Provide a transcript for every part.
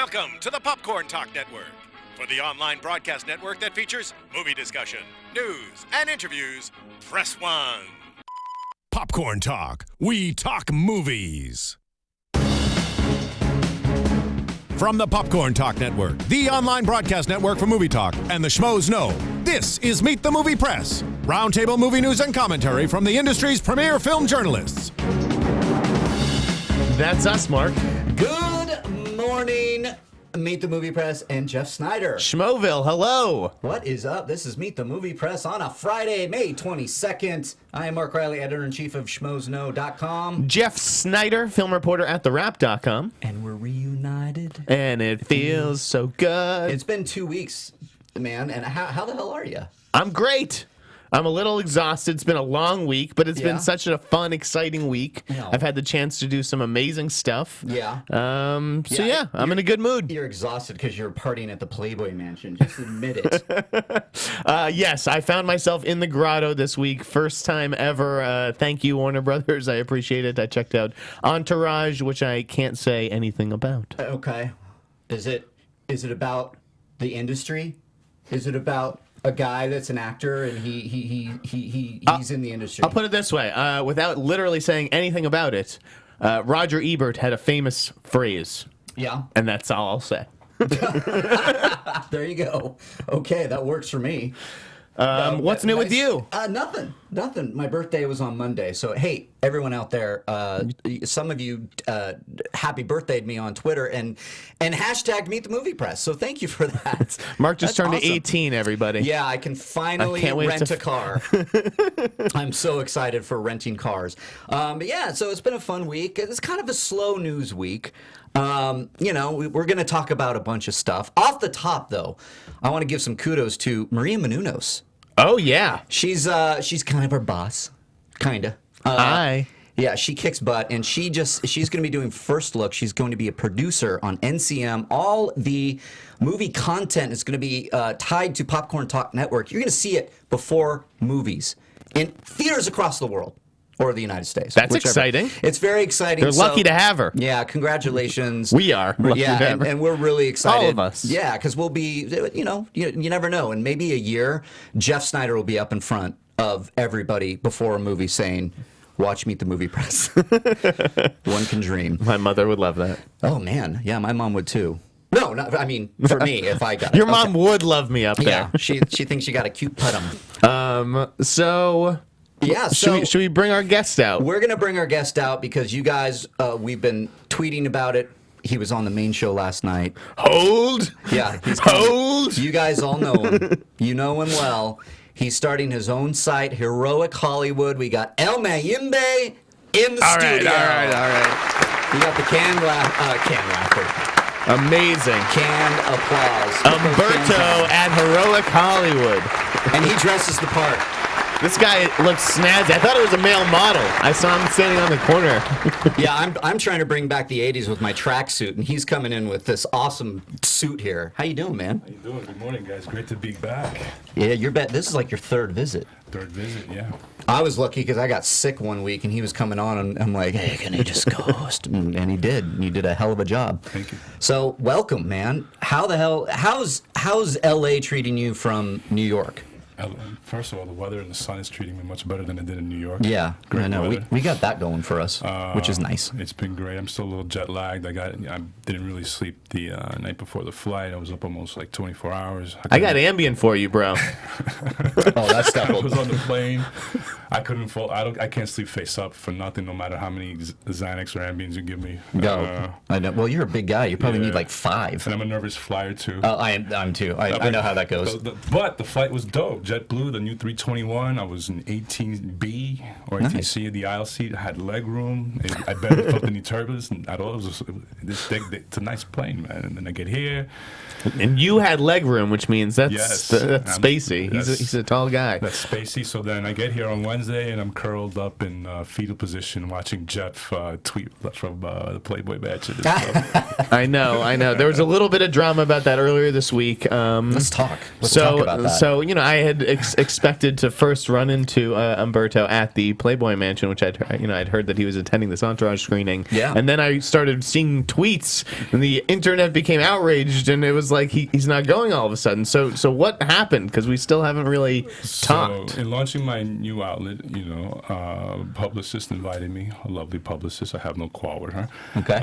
Welcome to the Popcorn Talk Network, for the online broadcast network that features movie discussion, news, and interviews. Press 1. Popcorn Talk. We talk movies. From the Popcorn Talk Network, the online broadcast network for movie talk, and the Schmoes Know, this is Meet the Movie Press. Roundtable movie news and commentary from the industry's premier film journalists. That's us, Mark. Good morning, Meet the Movie Press and Jeff Snyder. Schmoville, hello. What is up? This is Meet the Movie Press on a Friday, May 22nd. I am Mark Riley, editor-in-chief of schmoesknow.com. Jeff Snyder, film reporter at therap.com. And we're reunited. And it feels so good. It's been 2 weeks, man, and how the hell are you? I'm great. I'm a little exhausted. It's been a long week, but it's been such a fun, exciting week. No. I've had the chance to do some amazing stuff. Yeah. I'm in a good mood. You're exhausted because you're partying at the Playboy Mansion. Just admit it. Yes, I found myself in the grotto this week. First time ever. Thank you, Warner Brothers. I appreciate it. I checked out Entourage, which I can't say anything about. Okay. Is it about the industry? Is it about a guy that's an actor and he's in the industry? I'll put it this way, without literally saying anything about it, Roger Ebert had a famous phrase. Yeah. And that's all I'll say. There you go. Okay, that works for me. What's new with you? Nothing. My birthday was on Monday. So, hey, everyone out there, some of you happy birthdayed me on Twitter and hashtag Meet the Movie Press. So thank you for that. Mark just That's turned awesome. 18, everybody. Yeah, I can finally can't wait rent to a car. I'm so excited for renting cars. But yeah, so it's been a fun week. It's kind of a slow news week. We're going to talk about a bunch of stuff. Off the top, though, I want to give some kudos to Maria Menounos. Oh, yeah. She's kind of our boss, kinda. Hi. Yeah, she kicks butt, and she's going to be doing First Look. She's going to be a producer on NCM. All the movie content is going to be tied to Popcorn Talk Network. You're going to see it before movies in theaters across the world. Or the United States. That's whichever. Exciting. It's very exciting. They're lucky to have her. Yeah, congratulations. We are lucky to have her. And we're really excited. All of us. Yeah, because we'll be, you never know. In maybe a year, Jeff Snyder will be up in front of everybody before a movie saying, watch Meet the Movie Press. One can dream. My mother would love that. Oh, man. Yeah, my mom would too. No, for me, if I got it. Your mom would love me up there. Yeah, she thinks you got a cute puttum. Yeah, so should we bring our guest out? We're going to bring our guest out because you guys, we've been tweeting about it. He was on the main show last night. Hold. Yeah, he's Hold. You guys all know him. You know him well. He's starting his own site, Heroic Hollywood. We got El Mayimbe in the studio. All right. We got the canned laughter. Amazing. Canned applause. Umberto at Heroic Hollywood. And he dresses the part. This guy looks snazzy. I thought it was a male model. I saw him standing on the corner. Yeah, I'm trying to bring back the 80s with my tracksuit, and he's coming in with this awesome suit here. How you doing, man? How you doing? Good morning, guys. Great to be back. Yeah, this is like your third visit. Third visit, yeah. I was lucky because I got sick one week, and he was coming on, and I'm like, hey, can I just ghost? And he did. And you did a hell of a job. Thank you. So, welcome, man. How's LA treating you from New York? First of all, the weather and the sun is treating me much better than it did in New York. Yeah, Great I know. weather. We got that going for us, which is nice. It's been great. I'm still a little jet lagged. I didn't really sleep the night before the flight. I was up almost like 24 hours. I got Ambien for you, bro. Oh, that's stuff. I was on the plane. I couldn't fall. I can't sleep face up for nothing, no matter how many Xanax or Ambiens you give me. Go. I know. Well, you're a big guy. You probably yeah. need like 5. And I'm a nervous flyer too. I'm too. I know how that goes. But the flight was dope. JetBlue, the new 321. I was in 18B or 18C. The aisle seat. I had leg room. I barely felt any turbulence at all. It's a nice plane, man. And then I get here. And you had leg room, which means that's spacey. That's, He's a tall guy. That's spacey. So then I get here on Wednesday, and I'm curled up in fetal position watching Jeff tweet from the Playboy Mansion. I know. There was a little bit of drama about that earlier this week. Let's talk. Let's talk about that. So I had expected to first run into Umberto at the Playboy Mansion, which I'd heard that he was attending this Entourage screening. Yeah. And then I started seeing tweets, and the internet became outraged, and it was like he's not going all of a sudden. So what happened? Because we still haven't really talked. So in launching my new outlet, publicist invited me, a lovely publicist. I have no quarrel with her. Okay.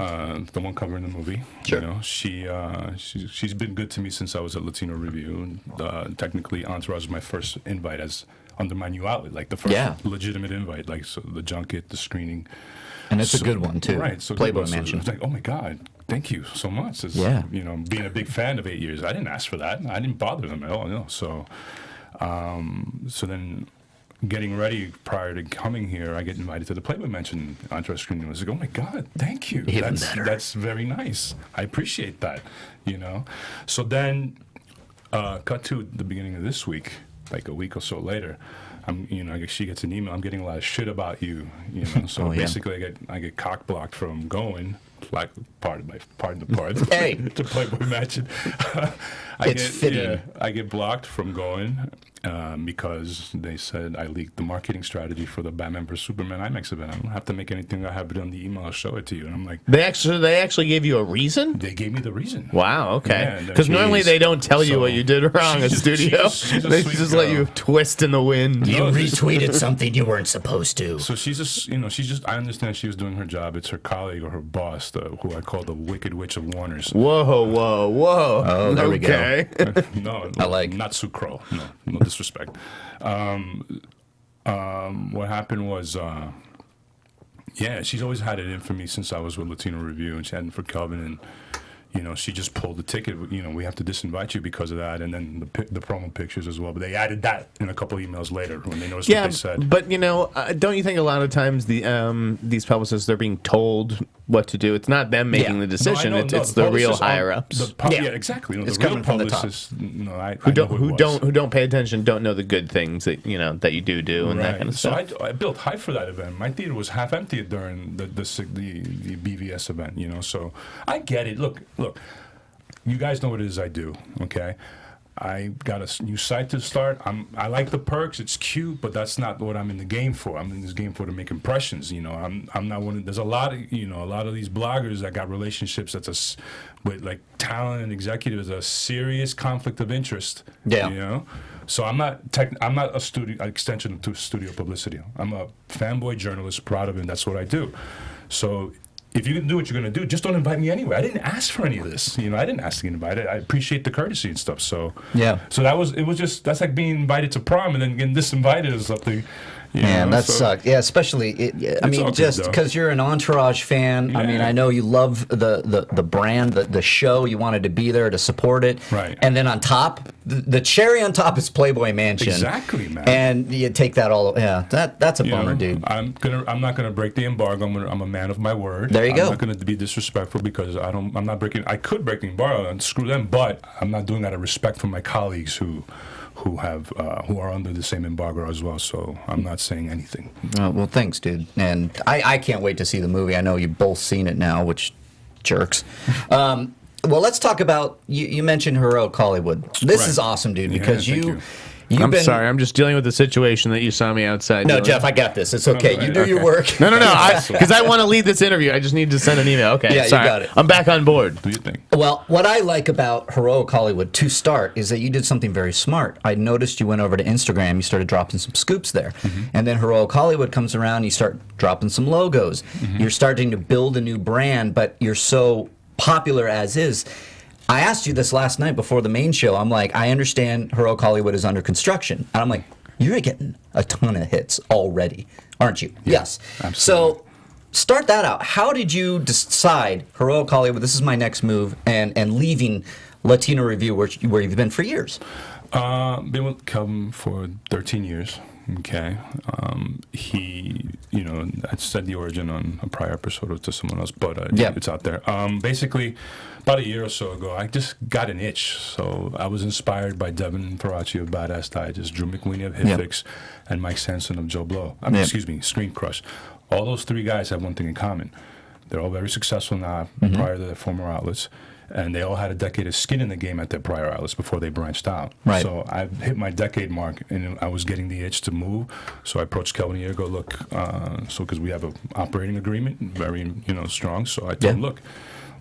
The one covering the movie. Sure. She's been good to me since I was at Latino Review. And, technically, Entourage was my first invite under my new outlet, like the first legitimate invite, like so the junket, the screening. And it's a good one too. Right. So Playboy so Mansion. It was like, oh my God, thank you so much. Being a big fan of 8 years, I didn't ask for that. I didn't bother them at all. So then, getting ready prior to coming here, I get invited to the Playboy Mansion Entourage screening. I was like, oh my God, thank you. Even better. That's very nice. I appreciate that. So then, cut to the beginning of this week, like a week or so later. She gets an email. I'm getting a lot of shit about you. So basically, I get cock blocked from going. Like, pardon the part. Hey, to Playboy Mansion. It's fitting. I get blocked from going because they said I leaked the marketing strategy for the Batman vs Superman IMAX event. I don't have to make anything. I have it on the email. I'll show it to you. And I'm like, They actually gave you a reason? they gave me the reason. Wow, okay. Yeah, Because normally they don't tell you So, what you did wrong in she's studio. she's a They sweet just let you girl. twist in the wind. you retweeted something you weren't supposed to. So I understand she was doing her job. It's her colleague or her boss, who I call the Wicked Witch of Warners. Whoa. Oh, there we go. Okay. No, I like- not Sucro. No disrespect. What happened was, she's always had it in for me since I was with Latino Review, and she had it for Kelvin, and she just pulled the ticket. We have to disinvite you because of that, and then the promo pictures as well. But they added that in a couple emails later when they noticed what they said. But don't you think a lot of times these publicists, they're being told what to do? It's not them making the decision. It's the real higher ups. Exactly. It's the real coming from the top. publicists, Who don't pay attention, don't know the good things that that you do and that kind of stuff. So I built hype for that event. My theater was half empty during the BVS event. So I get it. Look, you guys know what it is I do. Okay. I got a new site to start. I like the perks. It's cute, but that's not what I'm in the game for. I'm in this game for to make impressions. I'm not one. There's a lot of these bloggers that got relationships with like talent and executives. A serious conflict of interest. Yeah. So I'm not a studio extension to studio publicity. I'm a fanboy journalist, proud of it. And that's what I do. So if you can do what you're going to do, just don't invite me anyway. I didn't ask for any of this. I didn't ask to get invited. I appreciate the courtesy and stuff. So So that's like being invited to prom and then getting disinvited or something. Man, that sucked. Yeah, especially just though. because you're an Entourage fan. I mean, I know you love the brand, the show. You wanted to be there to support it. Right. And then on top, the cherry on top is Playboy Mansion. Exactly, man. And you take that all. Yeah, that's a bummer, dude. I'm not gonna break the embargo. I'm a man of my word. There you go. I'm not gonna be disrespectful because I'm not breaking. I could break the embargo and screw them, but I'm not doing that out of respect for my colleagues who are under the same embargo as well. So I'm not saying anything. Well, thanks, dude. And I can't wait to see the movie. I know you've both seen it now, which jerks. Well, let's talk about you mentioned Heroic Hollywood. This is awesome, dude, because thank you. I'm sorry. I'm just dealing with the situation that you saw me outside. No, Jeff, I got this. It's okay. You do your work. No. Because I want to lead this interview. I just need to send an email. Okay. Yeah, sorry. you got it. I'm back on board. Do you think? Well, what I like about Heroic Hollywood to start is that you did something very smart. I noticed you went over to Instagram, you started dropping some scoops there. And then Heroic Hollywood comes around, you start dropping some logos. You're starting to build a new brand, but you're so popular as is. I asked you this last night before the main show. I'm like, I understand Heroic Hollywood is under construction. And I'm like, you're getting a ton of hits already, aren't you? Yeah, yes. absolutely. So start that out. How did you decide, Heroic Hollywood, this is my next move, and leaving Latino Review, where you've been for years? Been with Kelvin for 13 years. Okay. I said the origin on a prior episode to someone else, but it's out there. Basically, about a year or so ago, I just got an itch. So I was inspired by Devin Faraci of Badass Digest, Drew McWeeny of Hitfix, and Mike Sanson of Joe Blow. Excuse me, Screen Crush. All those three guys have one thing in common. They're all very successful now prior to their former outlets. and they all had a decade of skin in the game at their prior outlets before they branched out. Right. So I hit my decade mark, and I was getting the itch to move. So I approached Kelvin a year ago. Look, because we have an operating agreement, very strong. So I told him, look,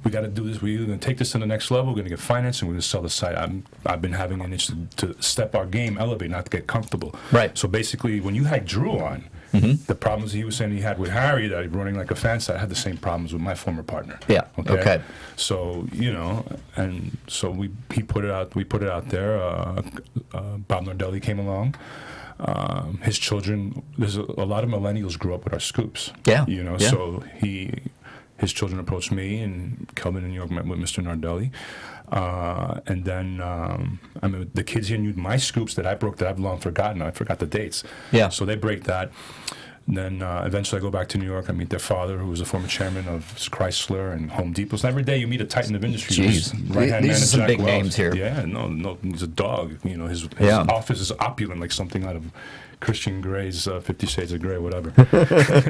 we got to do this. We're going to take this to the next level. We're going to get financing. We're going to sell the site. I've been having an itch to step our game, elevate, not to get comfortable. Right. So basically, when you had Drew on, the problems he was saying he had with Harry, that he running like a fan site, I had the same problems with my former partner. Yeah. Okay. So and so he put it out. We put it out there. Bob Nardelli came along. His children. There's a lot of millennials grew up with our scoops. Yeah. So his children approached me, and Kelvin in New York met with Mr. Nardelli. And then the kids here knew my scoops that I broke that I've long forgotten. I forgot the dates. Yeah. So they break that. Then eventually I go back to New York. I meet their father, who was the former chairman of Chrysler and Home Depot. So every day you meet a titan of industry. Jeez. Right-hand These man are of some Jack big Welch. names here. Yeah, no, he's a dog. His Yeah. office is opulent, like something out of Christian Grey's 50 Shades of Grey, whatever.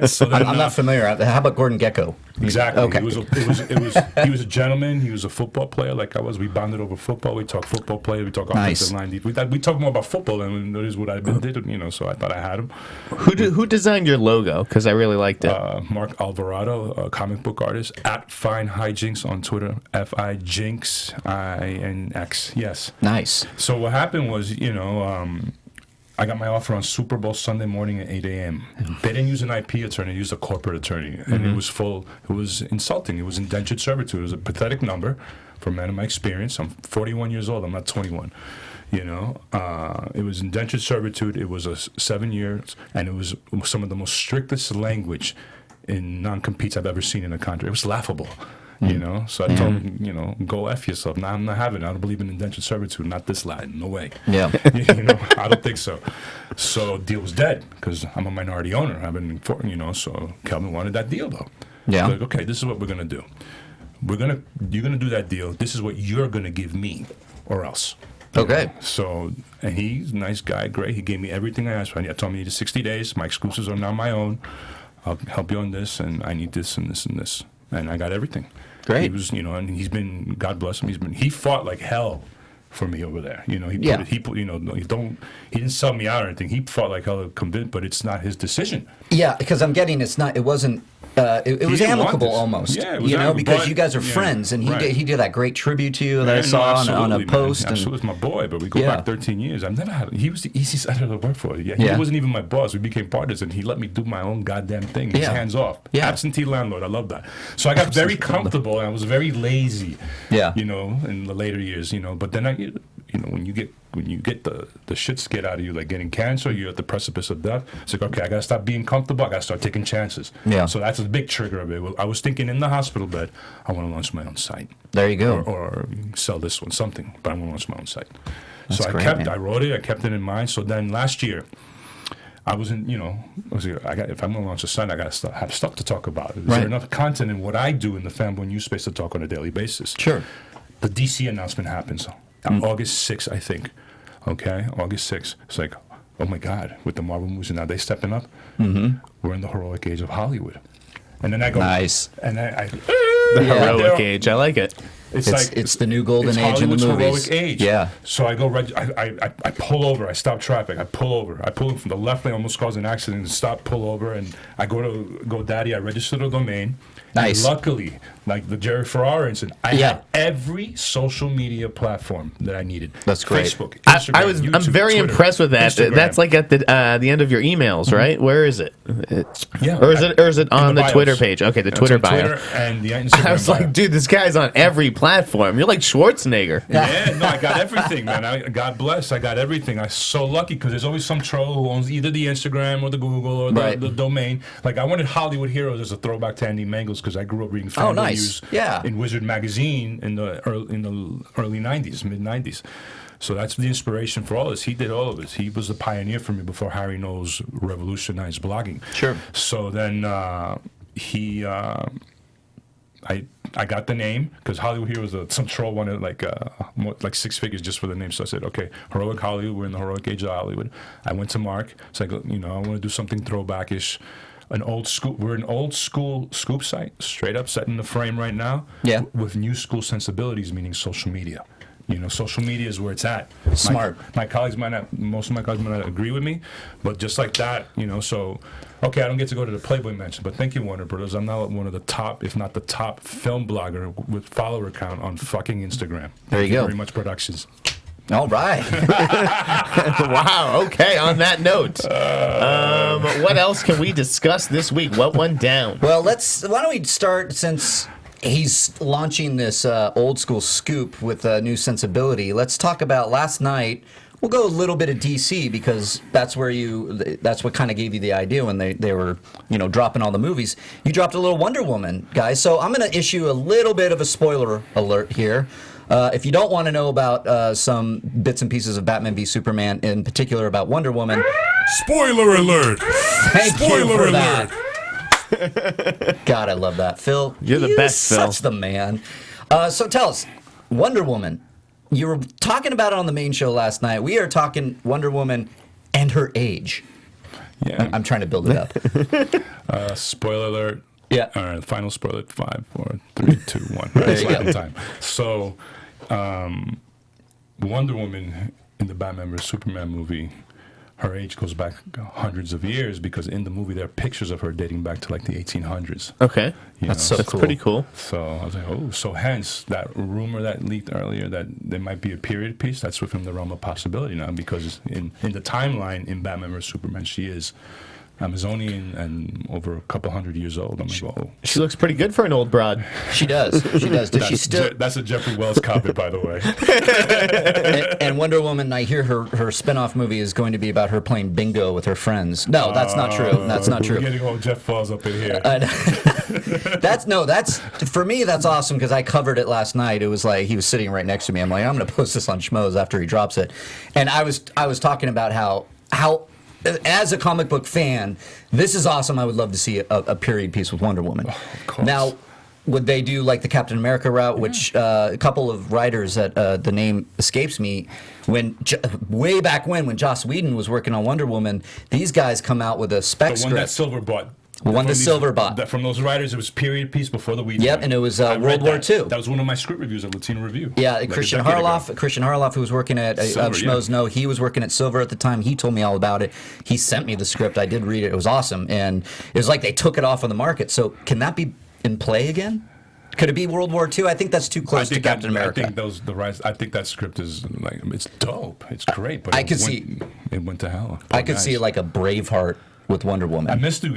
So then, I'm not familiar. How about Gordon Gekko? Exactly. Okay. He was a gentleman. He was a football player like I was. We bonded over football. We talk football player. We talk offensive line. We talk more about football than it is what I did. So I thought I had him. Who designed your logo? Because I really liked it. Mark Alvarado, a comic book artist, at Fine Hijinks on Twitter. FIJinx. Yes. Nice. So what happened was, I got my offer on Super Bowl Sunday morning at 8 a.m. They didn't use an IP attorney, they used a corporate attorney. And it was insulting. It was indentured servitude. It was a pathetic number for a man of my experience. I'm 41 years old, I'm not 21. It was indentured servitude. It was 7 years, and it was some of the most strictest language in non-competes I've ever seen in a contract. It was laughable. So I told him, go F yourself. Nah, I'm not having it. I don't believe in indentured servitude. Not this lad. No way. Yeah. I don't think so. So deal was dead because I'm a minority owner. I've been, so Kelvin wanted that deal though. Yeah. Like, okay, this is what we're going to do. You're going to do that deal. This is what you're going to give me or else. Okay. So, and he's a nice guy, great. He gave me everything I asked for. I told me I needed 60 days. My exclusives are now my own. I'll help you on this, and I need this and this and this. And I got everything. Great. He was, and he's been, God bless him, he fought like hell for me over there. He didn't sell me out or anything. He fought like hell to convince, but it's not his decision. Yeah, because I'm getting it wasn't. It was didn't want amicable this. almost, Yeah, it was because but, you guys are friends, and right. he did that great tribute to you that I saw on a post. Man. Absolutely, my boy, but we go back 13 years. I've never had. He was the easiest editor to work for. He wasn't even my boss. We became partners, and he let me do my own goddamn thing. He's hands off. Yeah. Absentee landlord. I love that. So I got very comfortable, and I was very lazy. Yeah. In the later years, But then when you get the shit scared out of you, like getting cancer, you're at the precipice of death. It's like, okay, I gotta stop being comfortable. I gotta start taking chances. Yeah. So that's a big trigger of it. I was thinking in the hospital bed, I want to launch my own site. There you go. Or sell this one, something. But I want to launch my own site. That's so great, I wrote it. I kept it in mind. So then last year, I wasn't, if I'm going to launch a site, I got to have stuff to talk about. Is there enough content in what I do in the Fanboy News space to talk on a daily basis? Sure. The DC announcement happens on August 6th, I think. Okay, August 6th. It's like, oh my God, with the Marvel movies, now they stepping up. We're in the heroic age of Hollywood. And then I go, nice. And The heroic age. I like it. It's the new golden age in the movies. movies. Heroic age. Yeah. So I go, I pull over. I stop traffic. I pull over. I pull from the left lane, almost cause an accident, and stop, pull over, and I go to GoDaddy. I register the domain. Nice. And luckily, like the Jerry Ferrara incident, I had every social media platform that I needed. That's great. Facebook, Instagram, I'm very Twitter, impressed with that. Instagram. That's like at the end of your emails, right? Where is it? Yeah. Or is it on the bios. Twitter page? Okay, the It's Twitter on bio. Twitter and the Instagram I was bio. like, dude, this guy's on every platform. You're like Schwarzenegger. Yeah, no, I got everything, man. God bless, I got everything. I'm so lucky because there's always some troll who owns either the Instagram or the Google or the domain. Like I wanted Hollywood Heroes as a throwback to Andy Mangels because I grew up reading Fanboy News in Wizard magazine in the early 90s, mid 90s. So that's the inspiration for all this. He did all of this. He was the pioneer for me before Harry Knowles revolutionized blogging. Sure. So then I got the name because Hollywood Heroes, some troll wanted like 6 figures just for the name. So I said, okay, Heroic Hollywood. We're in the heroic age of Hollywood. I went to Mark. It's like, I want to do something throwbackish. an old school. We're an old school scoop site, straight up set in the frame right now. Yeah. With new school sensibilities, meaning social media. You know, social media is where it's at. Smart. My colleagues might not, most of my colleagues might not agree with me, but just like that, you know, so, okay, I don't get to go to the Playboy Mansion, but thank you, Warner Brothers. I'm now one of the top, if not the top, film blogger with follower count on fucking Instagram. There you Thank go. Very much Productions. All right. Wow. Okay. On that note, what else can we discuss this week? What went down? Well, why don't we start, since he's launching this old school scoop with a new sensibility. Let's talk about last night. We'll go a little bit of DC because that's what kind of gave you the idea when they were, dropping all the movies. You dropped a little Wonder Woman, guys. So I'm going to issue a little bit of a spoiler alert here. If you don't want to know about some bits and pieces of Batman v Superman, in particular about Wonder Woman, Spoiler alert! thank you Spoiler for alert! that. God, I love that. Phil, You're the best, Phil. Such the man. So tell us, Wonder Woman. You were talking about it on the main show last night. We are talking Wonder Woman and her age. Yeah. I'm trying to build it up. Spoiler alert. Yeah. All right, final spoiler. 5, 4, 3, 2, 1. There Right, you slap go. time. So, Wonder Woman in the Batman vs Superman movie, her age goes back hundreds of years because in the movie there are pictures of her dating back to like the 1800s. Okay. You That's know? so That's cool. pretty cool. So I was like, oh, so hence that rumor that leaked earlier that there might be a period piece, that's within the realm of possibility now because in the timeline in Batman vs Superman, she is Amazonian and over a couple hundred years old. I'm like, oh. She looks pretty good for an old broad. She does. She does. Does she still? That's a Jeffrey Wells comment, by the way. And Wonder Woman, I hear her spin-off movie is going to be about her playing bingo with her friends. No, that's not true. That's not We're true. getting all Jeff Wells up in here. That's for me. That's awesome because I covered it last night. It was like he was sitting right next to me. I'm like, I'm going to post this on Schmoes after he drops it, and I was talking about how as a comic book fan, this is awesome. I would love to see a period piece with Wonder Woman. of course. Now, would they do like the Captain America route, which a couple of writers that the name escapes me, way back when Joss Whedon was working on Wonder Woman, these guys come out with a spec The one that script. Silver bought. The one that Silver bought. From those writers, it was period piece before the Whedon. Yep, one. and it was I read World War that. II. That was one of my script reviews at Latino Review. Yeah, like a Christian decade ago. Harloff, who was working at Silver, Schmoes yeah. Know, he was working at Silver at the time. He told me all about it. He sent me the script. I did read it. It was awesome, and it was like they took it off on the market. So can that be in play again? Could it be World War II? I think that's too close to Captain America. I think that script is like it's dope. It's great, but I could see- it went to hell. I could see like a Braveheart with Wonder Woman. I missed all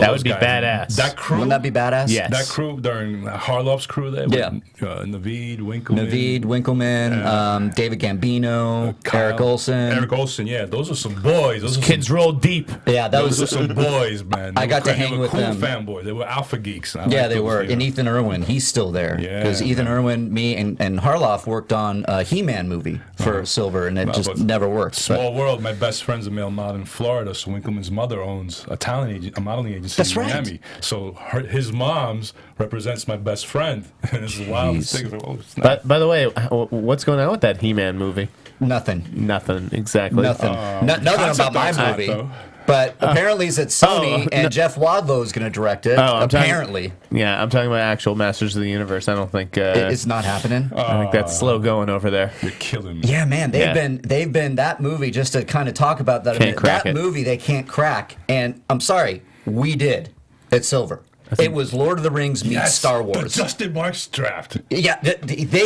That those would be guys. badass. That crew. Wouldn't that be badass? Yes. That crew during Harloff's crew there. Yeah. With, Naveed, Winkleman. Naveed, Winkleman, David Gambino, Kyle- Eric Olson. Eric Olson, yeah, those are some boys. Those are Kids roll deep. Yeah, that Those was are some boys, man. I They got were to hang they were with cool them. fanboys. They were alpha geeks. I Yeah, like they those, were. you know. And Ethan Irwin, he's still there. Yeah, Because Ethan man. Irwin, me, and Harloff worked on a He-Man movie for Silver, and it Well, just but never worked. Small world. My best friend's a male model in Florida, so Winkleman's mother owns a modeling agency That's in right. Miami. So his mom's represents my best friend, and it's the wildest Jeez. thing. Oh, snap. By the way, what's going on with that He-Man movie? Nothing. Nothing. Exactly. Nothing. Nothing concept about my art's hot, movie. though. But apparently it's at Sony, and no. Jeff Wadlow is going to direct it. I'm talking- apparently. Yeah, I'm talking about actual Masters of the Universe. I don't think. It's not happening. I think that's slow going over there. You're killing me. Yeah, man, they've Yeah. been that movie, just to kind of talk about that a Can't minute. crack That it. movie they can't crack. And I'm sorry, we did at Silver. It was Lord of the Rings meets Yes, Star the Wars. Justin Marks draft. Yeah,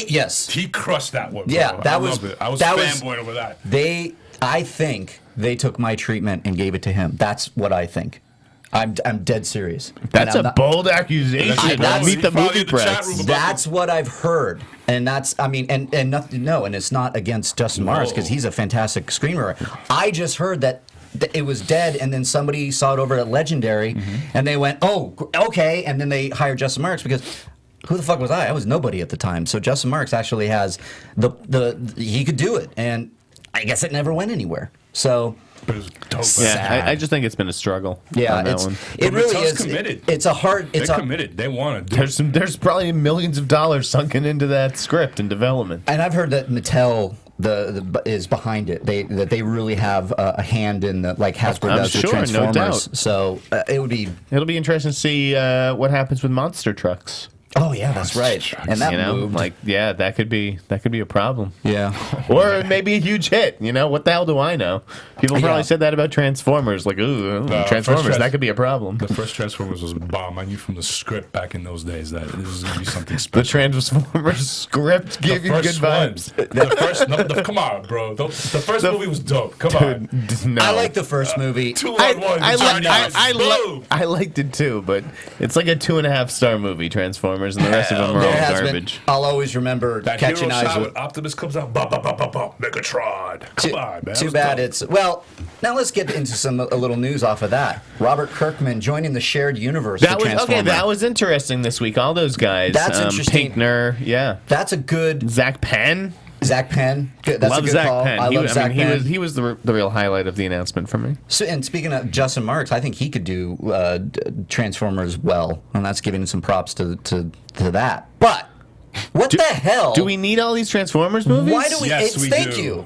yes. He crushed that one. Bro. Yeah, that I was- loved it. I was that was- fanboying over that. I think they took my treatment and gave it to him. That's what I think. I'm dead serious. That's And I'm a not- bold accusation. that's- Meet the He followed movie you in the chat press. room. That's what I've heard, and that's and nothing. No, and it's not against Justin Mars because he's a fantastic screenwriter. I just heard that it was dead, and then somebody saw it over at Legendary, and they went, "Oh, okay," and then they hired Justin Marks because. Who the fuck was I? I was nobody at the time. So Justin Marks actually has he could do it, and I guess it never went anywhere. So But it was dope. Yeah, Sad. I just think it's been a struggle. yeah, on that it's one. it But really Mattel's is. committed. It's a hard. It's They're a, committed. They want to do it. There's probably millions of dollars sunken into that script and development. And I've heard that Mattel is behind it. They really have a hand in the like Hasbro I'm does with sure, no Transformers. doubt. So it'll be interesting to see what happens with monster trucks. Oh yeah, that's right. And that You know, moved. like that could be a problem. Yeah. Or maybe a huge hit. You know, what the hell do I know? People probably Yeah. said that about Transformers. Like, ooh, Transformers, first that could be a problem. The first Transformers was a bomb. I knew from the script back in those days that this is gonna be something The special. Transformers script gave you good vibes. Come on, bro. The first movie was dope. Come on. No. I like the first movie. 2-on-1. I liked it too, but it's like a 2.5-star movie, Transformers, and the rest of them are all There has been. garbage. I'll always remember That catching hero eyes shot with. with Optimus comes out. Megatron. Come on, man. That Too was bad dope. it's well. Now let's get into a little news off of that. Robert Kirkman joining the shared universe. That for was okay. Transformers. That was interesting this week. All those guys. That's interesting. Pinkner, yeah. That's a good Zach Penn. Zach Penn. Good. That's love a good Zach call. Penn. I love Zach Penn. He was the real highlight of the announcement for me. So, and speaking of Justin Marks, I think he could do Transformers well, and that's giving some props to that. But what the hell? Do we need all these Transformers movies? Why do we? Yes, it's, we thank do. you.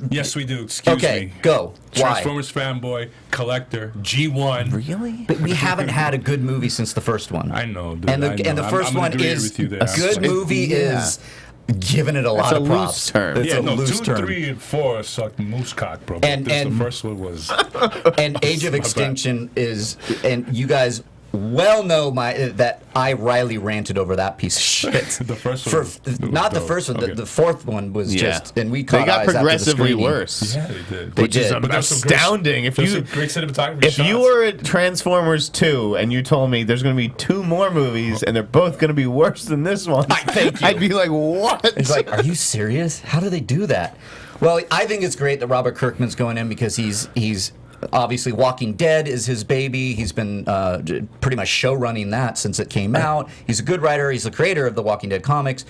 Yes, we do. Excuse Okay, me. go. Why? Transformers fanboy, collector, G1. Really? But we haven't had a good movie since the first one. I know, dude. And I know. the first I'm gonna one agree is with you there. a good movie is giving it a lot a of loose props. term. It's Yeah, a no, loose 2, term. 3, and 4 sucked moose cock, bro. But And- the and- first one was. And Age of Extinction is, and you guys well know that I Riley ranted over that piece of shit. The first one was not the dope. first one. Okay. The fourth one was Yeah. just, and we caught They got eyes after the progressively screening. worse. Yeah, they did. They Which is did. But there's some great- astounding. there's some great cinematography If shots. you were at Transformers 2 and you told me there's going to be 2 more movies and they're both going to be worse than this one, thank you. I'd be like, what? It's like, are you serious? How do they do that? Well, I think it's great that Robert Kirkman's going in because he's obviously Walking Dead is his baby. He's been pretty much show running that since it came out. He's a good writer. He's the creator of the Walking Dead comics.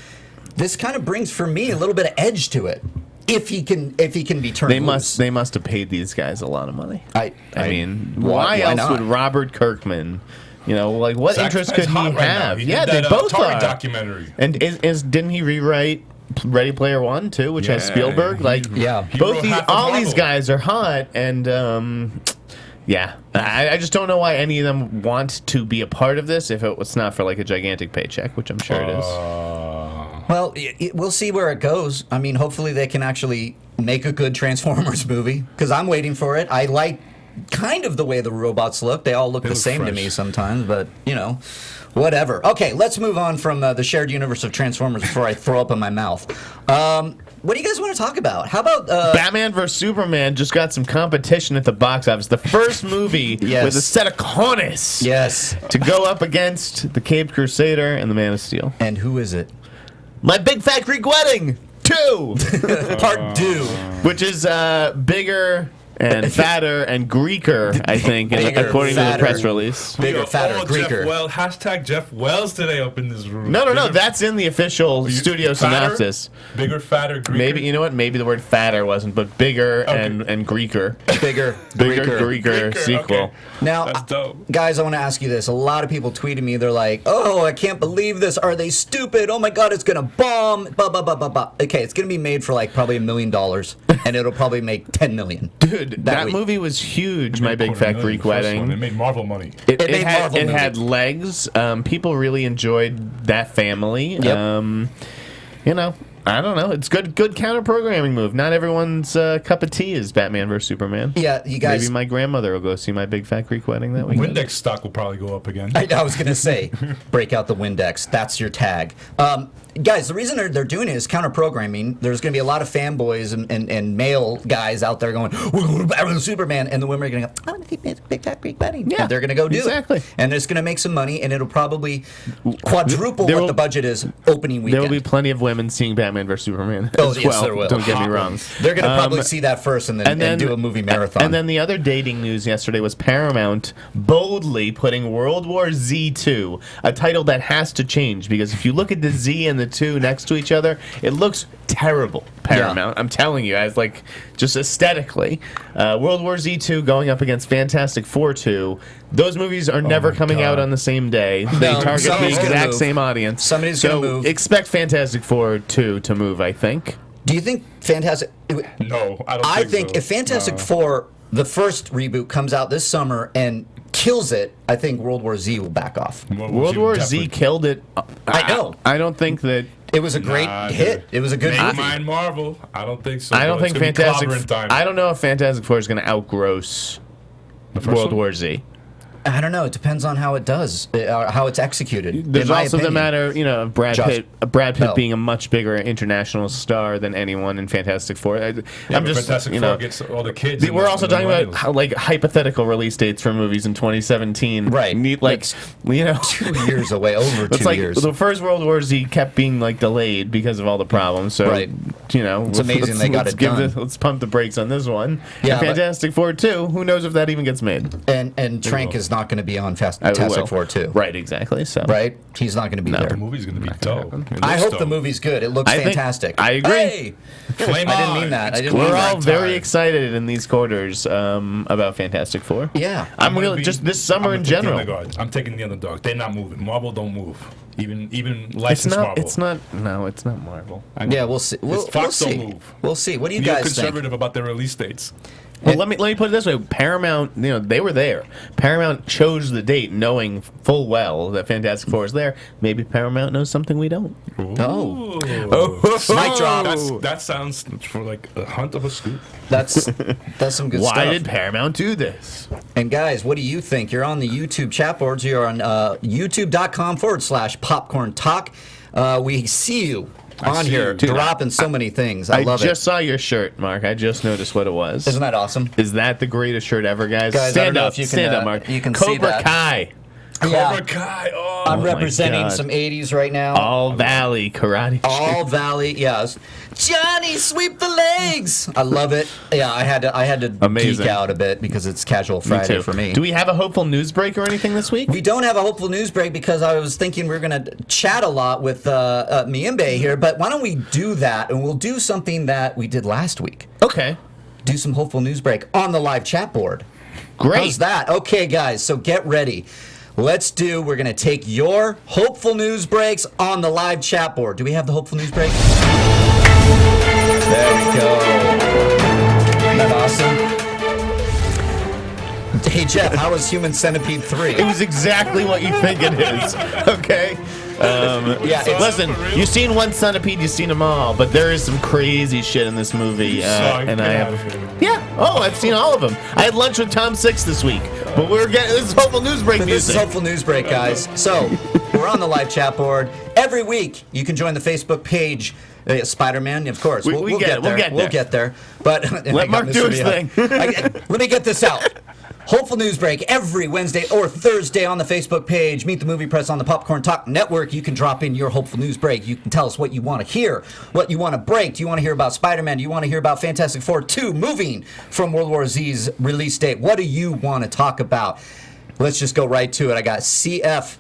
This kind of brings for me a little bit of edge to it. If he can be turned loose. They must have paid these guys a lot of money. I mean, why why else not? would Robert Kirkman, like what Zach interest Penn's could he hot right now. have? He Yeah, did they that, both Atari are. documentary. And didn't he rewrite Ready Player One too, which has Yeah, Spielberg? Yeah. He both wrote half of all these Marvel. guys are hot, and yeah, I just don't know why any of them want to be a part of this if it was not for like a gigantic paycheck, which I'm sure it is. Well, we'll see where it goes. I mean, hopefully they can actually make a good Transformers movie because I'm waiting for it. I like kind of the way the robots look. They all look the look same to fresh. me sometimes, but whatever. Okay, let's move on from the shared universe of Transformers before I throw up in my mouth. What do you guys want to talk about? How about Batman vs Superman just got some competition at the box office. The first movie Yes. with a set of cojones yes? to go up against the Caped Crusader and the Man of Steel. And who is it? My Big Fat Greek Wedding 2, Part 2. which is bigger and fatter and Greeker, I think, Bigger, according to the fatter. press release. Bigger, Yo, fatter, Jeff Greeker. Wells, hashtag Jeff Wells today up in this room. No, Bigger- that's in the official studio fatter? synopsis. Bigger, fatter, Greeker. Maybe, you know what? Maybe the word fatter wasn't, but bigger Okay. and Greeker. Bigger, Bigger Greeker Greeker, sequel. okay. Now, That's dope. guys, I want to ask you this. A lot of people tweeted me. They're like, "Oh, I can't believe this. Are they stupid? Oh my God, it's gonna bomb." Blah blah blah blah blah. Okay, it's gonna be made for like probably $1 million, and it'll probably make 10 million. Dude, that week. movie was huge, My Big $250,000 Fat the Greek first one. Wedding. It made Marvel money. It made had, Marvel it movie. had legs. People really enjoyed that family. Yep. I don't know. It's good counter programming move. Not everyone's cup of tea is Batman vs Superman. Yeah, you guys. Maybe my grandmother will go see My Big Fat Greek Wedding that weekend. Windex stock will probably go up again. I was gonna say, break out the Windex. That's your tag. Guys, the reason they're doing it is counter programming. There's going to be a lot of fanboys and male guys out there going, "We're going to Batman Superman," and the women are going to go, "I want to see Big Fat Greek Wedding." Yeah, and they're going to go do exactly. it, and it's going to make some money, and it'll probably quadruple There what will- the budget is opening There weekend. will be plenty of women seeing Batman vs Superman. Oh, as yes, well. there will. Don't get me Hot wrong. ones. They're going to probably see that first and then do a movie marathon. And then the other dating news yesterday was Paramount boldly putting World War Z 2, a title that has to change because if you look at the Z and the 2 next to each other, it looks terrible. Paramount, I'm telling you, as like just aesthetically, World War Z 2 going up against Fantastic Four 2. Those movies are never my coming out God. on the same day. They No, target the somebody's gonna exact move. same audience. Somebody's so gonna move. expect Fantastic Four 2 to move, I think. Do you think Fantastic? No, I don't. I think think so. if Fantastic No. Four, the first reboot, comes out this summer and kills it, I think World War Z will back off. World War Z killed it. I know. I don't think that. It was a great hit. It was a good Never movie. mind Marvel. I don't think so. I don't bro. think It's gonna be Fantastic. clobbering time. I don't know if Fantastic Four is going to outgross The first World one? War Z. I don't know. It depends on how it does, how it's executed. There's in my also the opinion. matter, of Brad Josh- Pitt Oh. being a much bigger international star than anyone in Fantastic Four. Yeah, I'm but just, Fantastic Four gets all the kids. and We're the- also and the talking about millennials. like hypothetical release dates for movies in 2017. Right. Like, It's 2 years away, over It's 2 like years. the first World War Z kept being like delayed because of all the problems. So Right. it's amazing they got it done. Let's pump the brakes on this one. Yeah, And but- Fantastic Four 2. Who knows if that even gets made? And Trank is not going to be on It Fantastic will. Four 2. Right. Exactly. So. Right? He's not going to be The there. movie's gonna be dope. It I looks hope the dope. movie's good. It looks I think- fantastic. I agree. Hey! Flame I didn't on. mean that. I It's didn't mean We're that. all very time. excited in these quarters about Fantastic Four. Yeah. I'm gonna really be- just this summer I'm in gonna take the general. underdog. I'm taking the underdog. They're not moving. Marvel don't move. Even It's licensed not. Marvel. It's not. No, it's not Marvel. Yeah, we'll see. We'll Fox see. don't move. We'll see. What do you You're guys think? conservative about their release dates. Well, let me put it this way: Paramount, they were there. Paramount chose the date, knowing full well that Fantastic Four is there. Maybe Paramount knows something we don't. Oh, Ooh. mic drop. That sounds for like a hunt of a scoop. That's some good Why stuff. did Paramount do this? And guys, what do you think? You're on the YouTube chat boards. You're on youtube.com/popcorn talk. We see you on see here you. Dude, dropping so many things. I love just it. saw your shirt, Mark. I just noticed what it was. Isn't that awesome? Is that the greatest shirt ever, guys? Guys, I stand don't know up, if you can, stand up, Mark. you can see Cobra that. Kai, Cobra Kai. Oh, I'm my representing God. some 80s right now. All Valley Karate. All Valley, yes. Johnny, sweep the legs. I love it. Yeah, I had to Amazing. geek out a bit because it's Casual Me Friday too. for me. Do we have a hopeful news break or anything this week? We don't have a hopeful news break because I was thinking we are going to chat a lot with Miembe here, but why don't we do that and we'll do something that we did last week. Okay. Do some hopeful news break on the live chat board. Great. How's that? Okay, guys, so get ready. We're going to take your hopeful news breaks on the live chat board. Do we have the hopeful news break? There we go. Isn't that awesome? Hey, Jeff, how was Human Centipede 3? It was exactly what you think it is. Okay. Yeah, it's- Listen, you've seen one centipede, you've seen them all, but there is some crazy shit in this movie, and I have. Yeah. Oh, I've seen all of them. I had lunch with Tom Six this week, but we're getting this is hopeful news break This is music. hopeful news break, guys. So we're on the live chat board every week. You can join the Facebook page. Spider-Man, of course. We We'll get get it. We'll there. get We'll there. get there. But I got Mark Mr. do his Miyagi. thing. Let me get this out. Hopeful News Break every Wednesday or Thursday on the Facebook page. Meet the Movie Press on the Popcorn Talk Network. You can drop in your Hopeful News Break. You can tell us what you want to hear, what you want to break. Do you want to hear about Spider-Man? Do you want to hear about Fantastic Four 2 moving from World War Z's release date? What do you want to talk about? Let's just go right to it. I got CFSV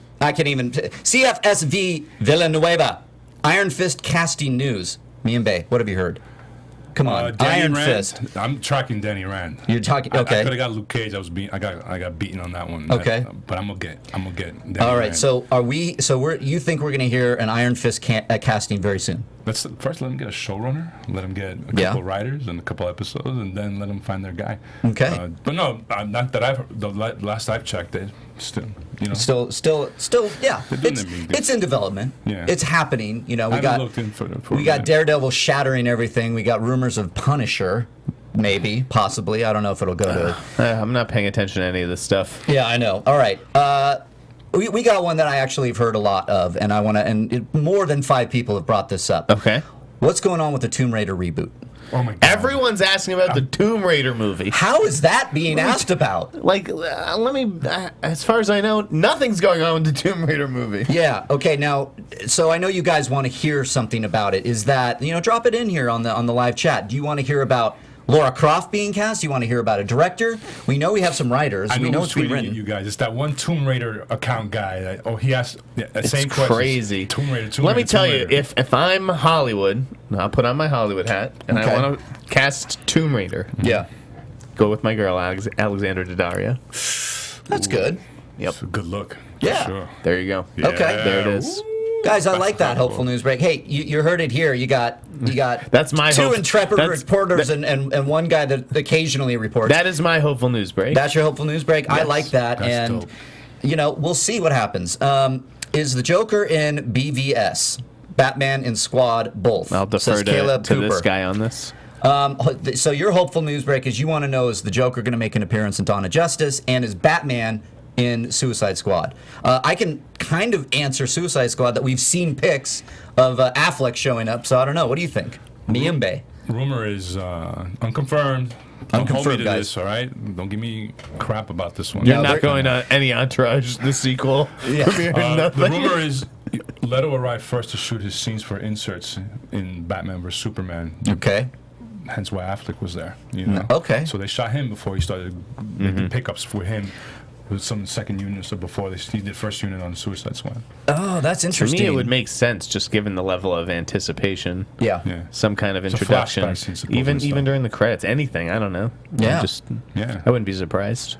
Villanueva. Iron Fist casting news. Miembe, what have you heard? Come on, Danny Iron Rand. Fist. I'm tracking Danny Rand. You're talking. I Okay. could have got Luke Cage. I got beaten on that one. Okay. But I'm gonna get. Danny All right. Rand. So are we? So you think we're going to hear an Iron Fist casting very soon? Let's first let him get a showrunner. Let him get a Yeah. couple writers and a couple episodes, and then let him find their guy. Okay. But no, not that I've. The last I've checked, it still. Still, yeah. They're doing It's, their big it's in development. Yeah. It's happening. You know, I we haven't got looked in for we a got minute. Daredevil shattering everything. We got rumors of Punisher, maybe, possibly. I don't know if it'll go to. I'm not paying attention to any of this stuff. Yeah, I know. All right. We got one that I actually have heard a lot of, and I want to. And more than 5 people have brought this up. Okay. What's going on with the Tomb Raider reboot? Oh my god. Everyone's asking about the Tomb Raider movie. How is that being asked about? Like, as far as I know, nothing's going on with the Tomb Raider movie. Yeah. Okay. Now, so I know you guys want to hear something about it. Is that drop it in here on the live chat? Do you want to hear about Laura Croft being cast? Do you want to hear about a director? We know we have some writers. I know we know who's it's been tweeting written. you guys. It's that one Tomb Raider account guy. He asked It's same question. crazy. Tomb Raider. Let me tell you, if I'm Hollywood, I'll put on my Hollywood hat, and Okay. I want to cast Tomb Raider. Yeah. Go with my girl, Alexandra Daddario. That's good. Yep. It's a good look. Yeah. For sure. There you go. Okay. There it is. Guys, I like that hopeful news break. Hey, you heard it here. You got That's my two hope. intrepid That's- reporters and one guy that occasionally reports. That is my hopeful news break. That's your hopeful news break. I Yes. like that, That's and dope. we'll see what happens. Is the Joker in BVS? Batman and Squad both? I'll defer Says to Caleb this Cooper. guy on this. So your hopeful news break is you want to know, is the Joker going to make an appearance in Dawn of Justice, and is Batman in Suicide Squad? I can kind of answer Suicide Squad that we've seen pics of Affleck showing up, so I don't know. What do you think? Miembe. Rumor is unconfirmed. Don't hold me Unconfirmed, to guys. this, all right? Don't give me crap about this one. You're No, not they're- going to any Entourage, the sequel. Premiere, The nothing. rumor is Leto arrived first to shoot his scenes for inserts in Batman vs Superman. Okay. Hence why Affleck was there. You know. Okay. So they shot him before he started making pickups for him with some second unit. So before he did first unit on Suicide Squad. Oh, that's To interesting. me, it would make sense just given the level of anticipation. Yeah. Yeah. Some kind of It's a introduction, flashback scene, supposedly, even so. during the credits, anything. I don't know. Yeah. Yeah. I wouldn't be surprised.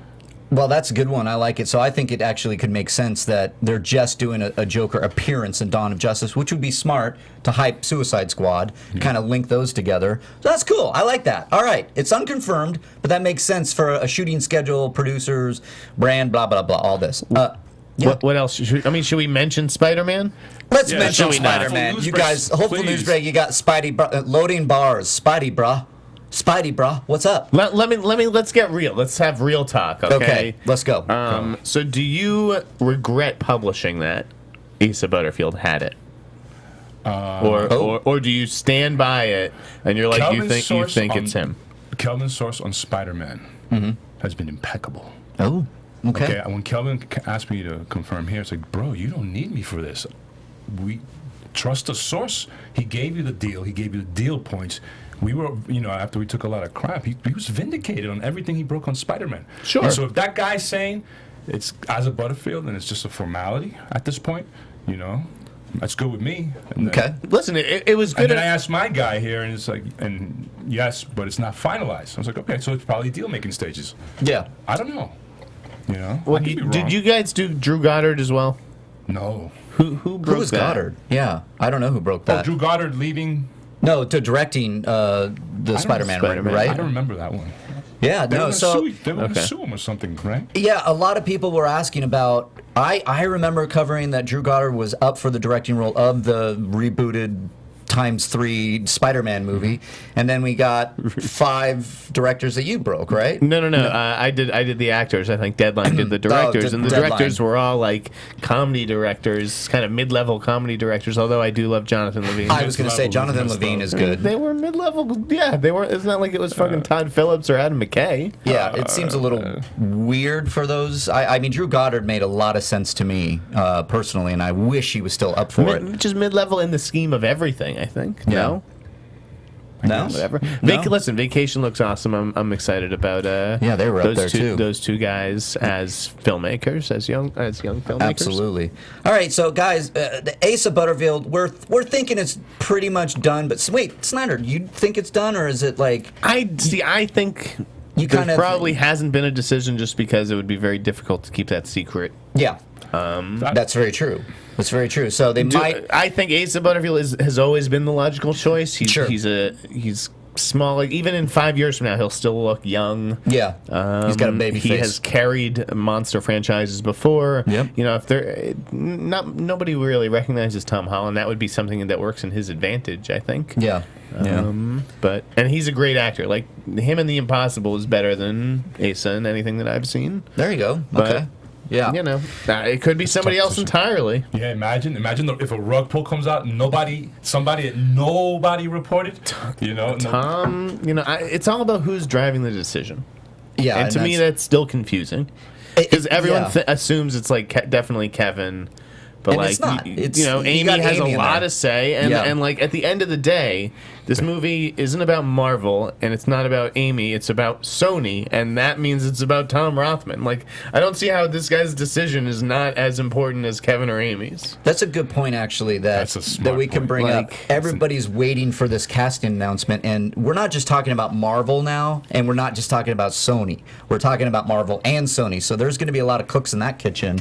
Well, that's a good one. I like it. So I think it actually could make sense that they're just doing a Joker appearance in Dawn of Justice, which would be smart to hype Suicide Squad, kind of link those together. So that's cool. I like that. All right. It's unconfirmed, but that makes sense for a shooting schedule, producers, brand, blah, blah, blah, all this. Yeah. What else? Should we mention Spider-Man? Let's Yeah, mention shall we not? Spider-Man. Hopeful You news guys, breaks, hopeful please. news break. You got Spidey, loading bars. Spidey, bruh. Spidey, bruh. What's up? Let's get real. Let's have real talk. Okay. Let's go. So, do you regret publishing that Asa Butterfield had it, or do you stand by it and you're like Kelvin's you source think on- it's him? Kelvin's source on Spider-Man has been impeccable. Oh, okay. Okay, when Kelvin asked me to confirm here, it's like, bro, you don't need me for this. We trust the source. He gave you the deal. He gave you the deal points. We were, after we took a lot of crap, he was vindicated on everything he broke on Spider-Man. Sure. And so if that guy's saying it's as a Butterfield and it's just a formality at this point, that's good with me. And then- Okay. Listen, it was And good. then I asked my guy here, and it's like, and yes, but it's not finalized. I was like, okay, so it's probably deal-making stages. Yeah. I don't know. I Well, could be wrong. did you guys do Drew Goddard as well? No. Who Who broke was that? Goddard? Yeah. I don't know who broke Oh, that. Drew Goddard leaving. No, to directing the Spider-Man, Spider-Man. right? I don't remember that one. Yeah, They no. were So gonna sue him or something, right? yeah, a lot of people were asking about. I remember covering that Drew Goddard was up for the directing role of the rebooted ×3 Spider-Man movie, and then we got 5 directors that you broke, right? No. I did the actors. I think Deadline did the directors, and the Deadline. directors were all like comedy directors, kind of mid-level comedy directors. Although I do love Jonathan Levine. I was going to say Mid-level Jonathan messed Levine up. is good. They were mid-level. Yeah, they were. It's not like it was fucking Todd Phillips or Adam McKay. Yeah, it seems a little weird for those. I mean, Drew Goddard made a lot of sense to me personally, and I wish he was still up for it. Just mid-level in the scheme of everything. I think. Yeah. No. No, Whatever. No. Listen, Vacation looks awesome. I'm excited about. Yeah, they were up those there, two, too. Those two guys as filmmakers, as young filmmakers. Absolutely. All right, so guys, the Asa Butterfield, we're thinking it's pretty much done. But wait, Snyder, you think it's done, or is it like I think You there kind of- probably hasn't been a decision just because it would be very difficult to keep that secret. yeah? That's very true. That's very true. So they might. I think Asa Butterfield has always been the logical choice. Sure. He's small. Like, even in 5 years from now, he'll still look young. Yeah, he's got a baby He face. has carried monster franchises before. Yep. If there nobody really recognizes Tom Holland, that would be something that works in his advantage, I think. Yeah. Yeah. And he's a great actor. Like, him in The Impossible is better than Asa in anything that I've seen. There you go. But, Okay. Yeah. It could be somebody else entirely. Yeah, imagine if a rug pull comes out and somebody that nobody reported, no- It's all about who's driving the decision. Yeah. And to me, that's still confusing. Because everyone yeah. assumes it's like definitely Kevin. But And like, it's not. You Amy got has Amy a in lot there. to say. And, Yeah. and like, at the end of the day, this movie isn't about Marvel and it's not about Amy. It's about Sony. And that means it's about Tom Rothman. Like, I don't see how this guy's decision is not as important as Kevin or Amy's. That's a good point, actually. That's a That smart we can point. bring up. Like, Everybody's waiting for this casting announcement, and we're not just talking about Marvel now, and we're not just talking about Sony. We're talking about Marvel and Sony. So there's going to be a lot of cooks in that kitchen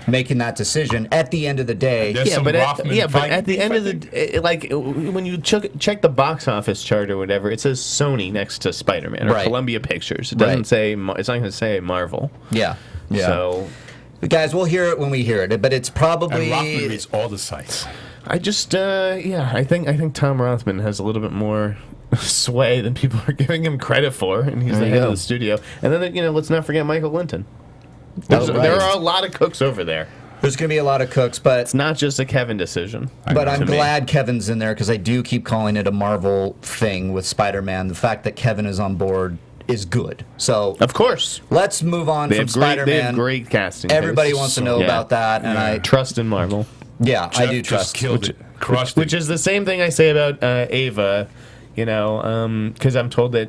making that decision. At the end of the day, There's some but Rothman but fight at the beef, end I of the think. like when you check the box office chart or whatever, it says Sony next to Spider-Man or Right. Columbia Pictures. It doesn't Right. say it's not going to say Marvel. yeah. So Guys, we'll hear it when we hear it, but it's And probably Rothman reads all the sites. I just I think Tom Rothman has a little bit more sway than people are giving him credit for, and he's There the you head go. of the studio. And then Oh, let's not forget Michael Linton. right. There are a lot of cooks over there. There's going to be a lot of cooks, but It's not just a Kevin decision. But I'm to me. glad Kevin's in there because I do keep calling it a Marvel thing with Spider-Man. The fact that Kevin is on board is good. So Of course. let's move on They from have great, Spider-Man. they have great casting. Everybody tastes. wants to know Yeah. about that, and I Trust in Marvel. I Jeff do just trust. killed it. Crushed Which it. is the same thing I say about Ava, because I'm told that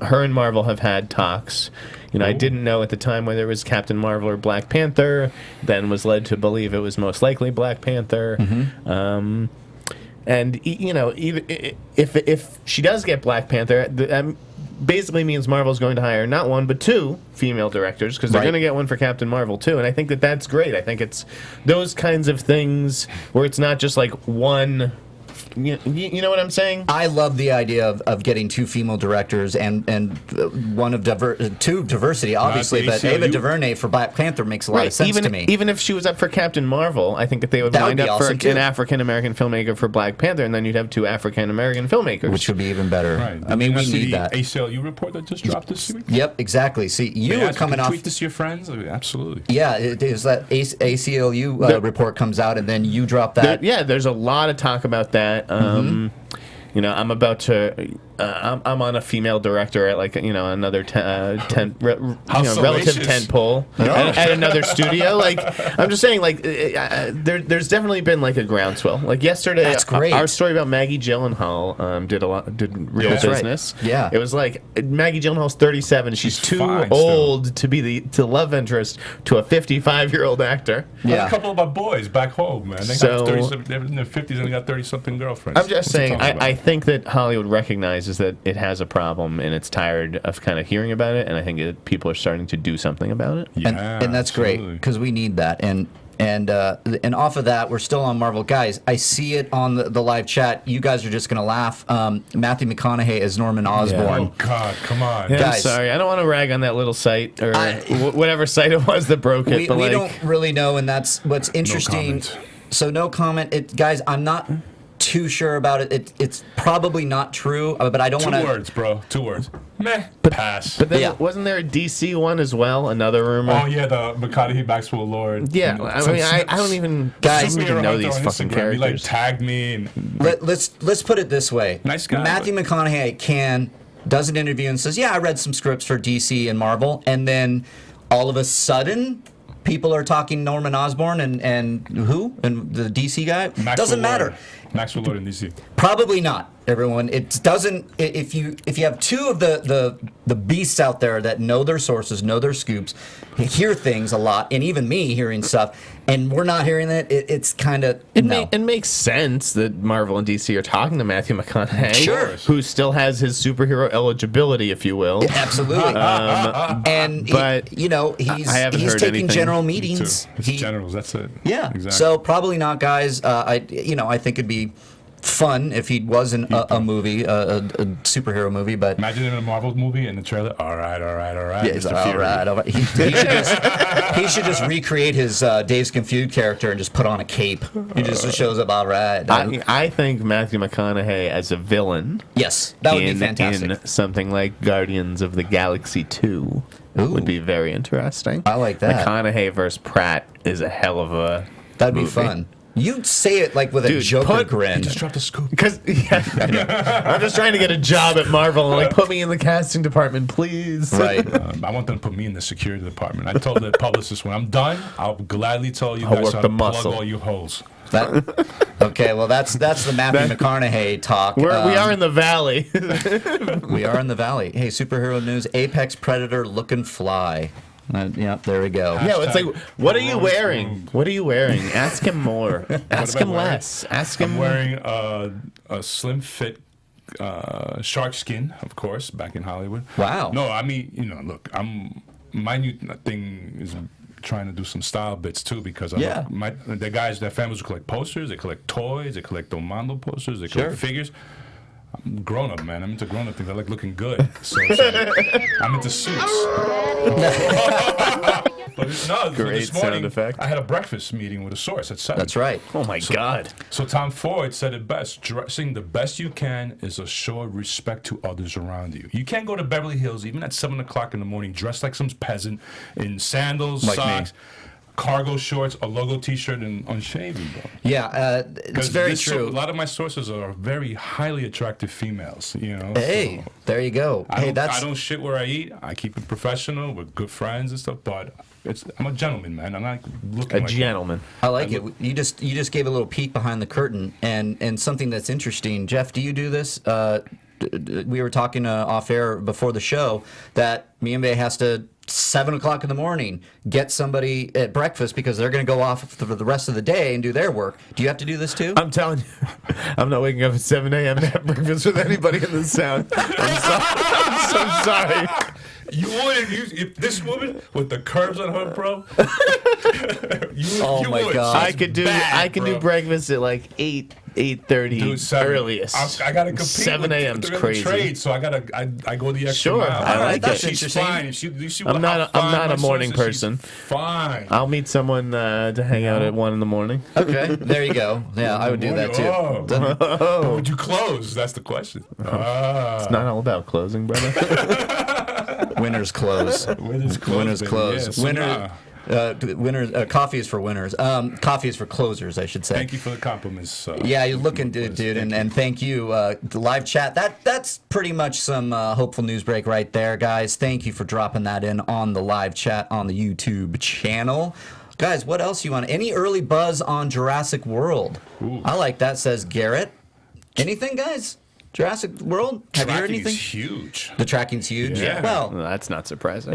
her and Marvel have had talks. I didn't know at the time whether it was Captain Marvel or Black Panther, then was led to believe it was most likely Black Panther. And even if she does get Black Panther, that basically means Marvel's going to hire not one but two female directors, because they're Right. going to get one for Captain Marvel too. And I think that that's great. I think it's those kinds of things where it's not just like one. You know what I'm saying? I love the idea of getting two female directors and one of two diversity, obviously, but ACLU. Ava DuVernay for Black Panther makes a lot of sense even to me. even if she was up for Captain Marvel, I think that they would That would line be up for awesome, too. an African American filmmaker for Black Panther, and then you'd have two African American filmmakers. which would be even better. Right. I mean, Did we you see need the that. ACLU report that just dropped this week? Yep, exactly. See, you They were asked coming to off. tweet this to your friends? Absolutely. Yeah, it is that ACLU report comes out, and then you drop that. There's a lot of talk about that. I'm about to. I'm on a female director at another relative salacious. tent pole at another studio. I'm just saying, there's definitely been a groundswell. Yesterday, That's great. Our story about Maggie Gyllenhaal did real That's right. business. Yeah. it was Maggie Gyllenhaal's 37. She's too fine old to be the love interest to a 55-year-old actor. There's a couple of my boys back home, man. They So- got 30, they're in their 50s and they got 30-something girlfriends. I'm just What's saying, he talking about? I think that Hollywood recognizes that it has a problem and it's tired of kind of hearing about it, and I think that people are starting to do something about it. Yeah, and that's great absolutely. because we need that. And off of that, we're still on Marvel, guys. I see it on the live chat. You guys are just gonna laugh. Matthew McConaughey as Norman Osborn. Oh, God, come on. Yeah, I'm Guys. sorry, I don't want to rag on that little site or whatever site it was that broke it, We but don't really know, and that's what's interesting. comment. So no comment, guys. I'm not too sure about it. It's probably not true, but I don't Two want to. words, bro. 2 words. Meh. Pass. But then Yeah. wasn't there a DC one as well? Another rumor. Oh, yeah, the McConaughey Maxwell Lord. Yeah, I mean, I don't even Guys, know these fucking characters. He tagged me and Let's put it this way. Nice guy, Matthew McConaughey does an interview and says, "Yeah, I read some scripts for DC and Marvel," and then all of a sudden, people are talking Norman Osborn and who and the DC guy. Maxwell Doesn't matter. Lord. Maxwell Lord in DC. Probably not, everyone. It doesn't. If you have two of the beasts out there that know their sources, know their scoops, hear things a lot, and even me hearing stuff, and we're not hearing it, it's kind of no. It makes sense that Marvel and DC are talking to Matthew McConaughey, Sure. who still has his superhero eligibility, if you will. Absolutely. And but he's I haven't he's heard taking anything. general Me meetings. too. It's generals, that's it. Yeah. Exactly. So probably not, guys. I think it'd be fun if he was in a movie, a superhero movie, but. Imagine in a Marvel movie in the trailer. All right. Yeah, he's Mr. like, all Fury. right, all right. He should just recreate his Dave's Confused character and just put on a cape. He just shows up, all right. I think Matthew McConaughey as a villain Yes, that would be in fantastic. something like Guardians of the Galaxy 2 would be very interesting. I like that. McConaughey versus Pratt is a hell of a That'd be movie. fun. You say it like with a Dude, Joker grin. Just drop the scoop. Because I know. I'm just trying to get a job at Marvel and put me in the casting department, please. Right. I want them to put me in the security department. I told the publicist when I'm done, I'll gladly tell you I'll guys work how the to plug muscle. all you holes. Okay, well that's the Matthew McConaughey talk. We are in the valley. We are in the valley. Hey, superhero news: Apex Predator looking fly. Yeah, there we go. Yeah, it's like, what are you Wrong wearing? move. What are you wearing? Ask him more. Ask am I him wearing? less. Ask him. I'm wearing a slim fit shark skin, of course, back in Hollywood. Wow. No, I mean, look, my new thing is trying to do some style bits too because Yeah. the guys, their families collect posters, they collect toys, they collect Domando posters, they Sure. collect figures. I'm grown up, man. I'm into grown up things. I like looking good, so it's like, I'm into suits. But Great this morning, sound effect. I had a breakfast meeting with a source at 7. That's right. Oh my God. So Tom Ford said it best: dressing the best you can is a show of respect to others around you. You can't go to Beverly Hills even at 7 o'clock in the morning dressed like some peasant in sandals, Like me. socks, cargo shorts, a logo T-shirt, and unshaven, bro. Yeah, it's very true. A lot of my sources are very highly attractive females. You know. Hey, so there you go. I don't shit where I eat. I keep it professional with good friends and stuff. But I'm a gentleman, man. I'm not looking A like gentleman. I like it. You just gave a little peek behind the curtain, and something that's interesting. Jeff, do you do this? We were talking off air before the show that Miembe has to 7 o'clock in the morning get somebody at breakfast because they're going to go off for the rest of the day and do their work. Do you have to do this too? I'm telling you, I'm not waking up at 7 a.m. to have breakfast with anybody in this town. I'm so sorry. You wouldn't use if this woman with the curves on her, bro. Oh you my would. God. I could do Bro. breakfast at like 8:30 Dude, 7. earliest. I gotta compete. 7 with a.m.'s the other crazy. Trade, so I go the extra Sure, mile. I like that's it. She's interesting. fine. If you see I'm how not fine a my morning source is, person. she's Fine. I'll meet someone to hang out at 1 in the morning. Okay, there you go. Yeah, I would do that too. Oh. But would you close? That's the question. It's not all about closing, brother. Winners close. Winners close. Winners baby. close. Yeah, so Winner. Winners. Coffee is for winners. Coffee is for closers, I should say. Thank you for the compliments. Yeah, you're looking good, dude, and thank you. The live chat, that's pretty much some hopeful news break right there, guys. Thank you for dropping that in on the live chat on the YouTube channel. Guys, what else you want? Any early buzz on Jurassic World? Ooh. I like that, says Garrett. Anything, guys? Jurassic World? Have you heard Tracking's anything? huge. The tracking's huge? Yeah. Well, That's not surprising.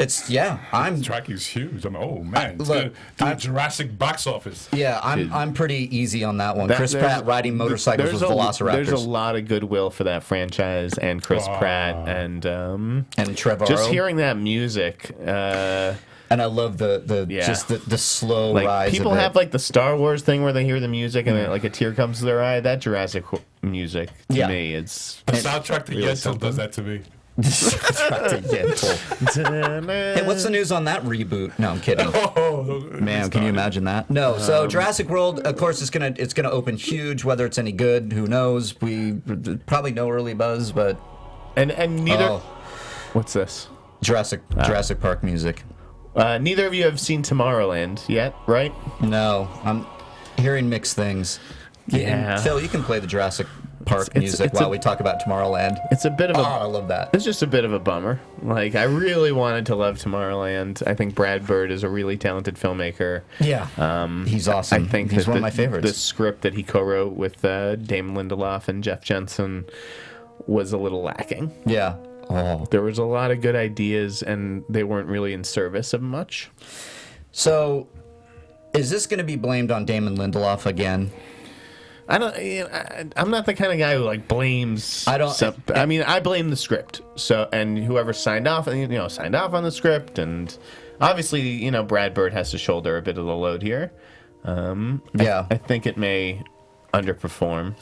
I'm Tracking's huge. I'm oh man, it's look, the Jurassic box office. Yeah, I'm pretty easy on that one. That- Chris there's- Pratt riding motorcycles with Velociraptors. There's a lot of goodwill for that franchise and Chris Pratt and and Trevorrow. just hearing that music. And I love the Yeah. just the slow Like rise. people of it. have like the Star Wars thing where they hear the music and then, like a tear comes to their eye. That Jurassic music to Yeah. me, it's The soundtrack to Really Yentl something. does that to me. Hey, what's the news on that reboot? No, I'm kidding. Oh, Man, can you imagine that? No. So Jurassic World, of course, it's gonna open huge. Whether it's any good, who knows? We probably no early buzz, but and neither. Oh. What's this? Jurassic Park music. Neither of you have seen Tomorrowland yet, right? No, I'm hearing mixed things. Yeah. And Phil, you can play the Jurassic Park It's- music it's while a- we talk about Tomorrowland. It's a bit of Oh, a. I love that. It's just a bit of a bummer. Like I really wanted to love Tomorrowland. I think Brad Bird is a really talented filmmaker. Yeah. He's awesome. I think he's that one of my favorites. The script that he co-wrote with Damon Lindelof and Jeff Jensen was a little lacking. Yeah. Oh. There was a lot of good ideas, and they weren't really in service of much. So, is this going to be blamed on Damon Lindelof again? I don't. I'm not the kind of guy who like blames. I don't- I mean, I blame the script. So, and whoever signed off, signed off on the script, and obviously, Brad Bird has to shoulder a bit of the load here. Yeah. I think it may underperform.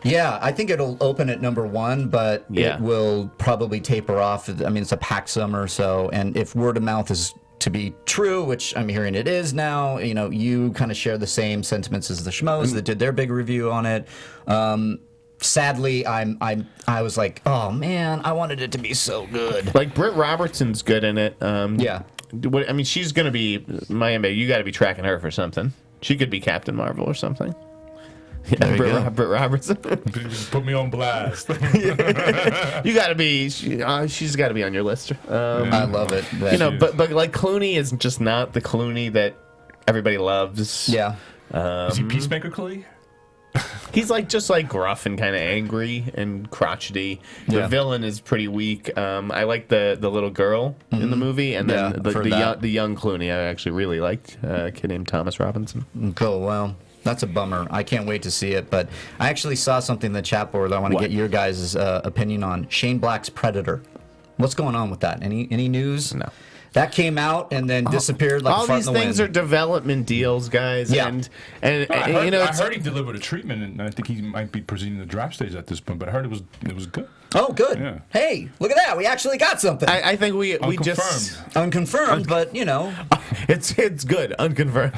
Yeah, I think it'll open at number 1, but Yeah. it will probably taper off. I mean, it's a packed summer, so, and if word of mouth is to be true, which I'm hearing it is now, you kind of share the same sentiments as the Schmoes that did their big review on it. Sadly, I was like, oh man, I wanted it to be so good. Like Britt Robertson's good in it. Yeah. I mean, she's gonna be Miami. You got to be tracking her for something. She could be Captain Marvel or something. Yeah, There you go. Britt Robertson. Put me on blast. You got to be. She's got to be on your list. I love it. that- But like Clooney is just not the Clooney that everybody loves. yeah. Is he Peacemaker Clee? He's just like gruff and kind of angry and crotchety. Yeah. The villain is pretty weak. I like the little girl in the movie, and Yeah, then I've heard that. the young Clooney I actually really liked. A kid named Thomas Robinson. Cool. Well, that's a bummer. I can't wait to see it. But I actually saw something in the chat board that I want to What? get your guys' opinion on. Shane Black's Predator. What's going on with that? Any news? No. That came out and then disappeared like a All fart these in the things wind. are development deals, guys. Yeah. And I heard, you know, I it's- heard he delivered a treatment, and I think he might be proceeding to draft stage at this point. But I heard it was good. Oh, good. Yeah. Hey, look at that. We actually got something. I think we just Unconfirmed. Unconfirmed, but you know, it's good, unconfirmed.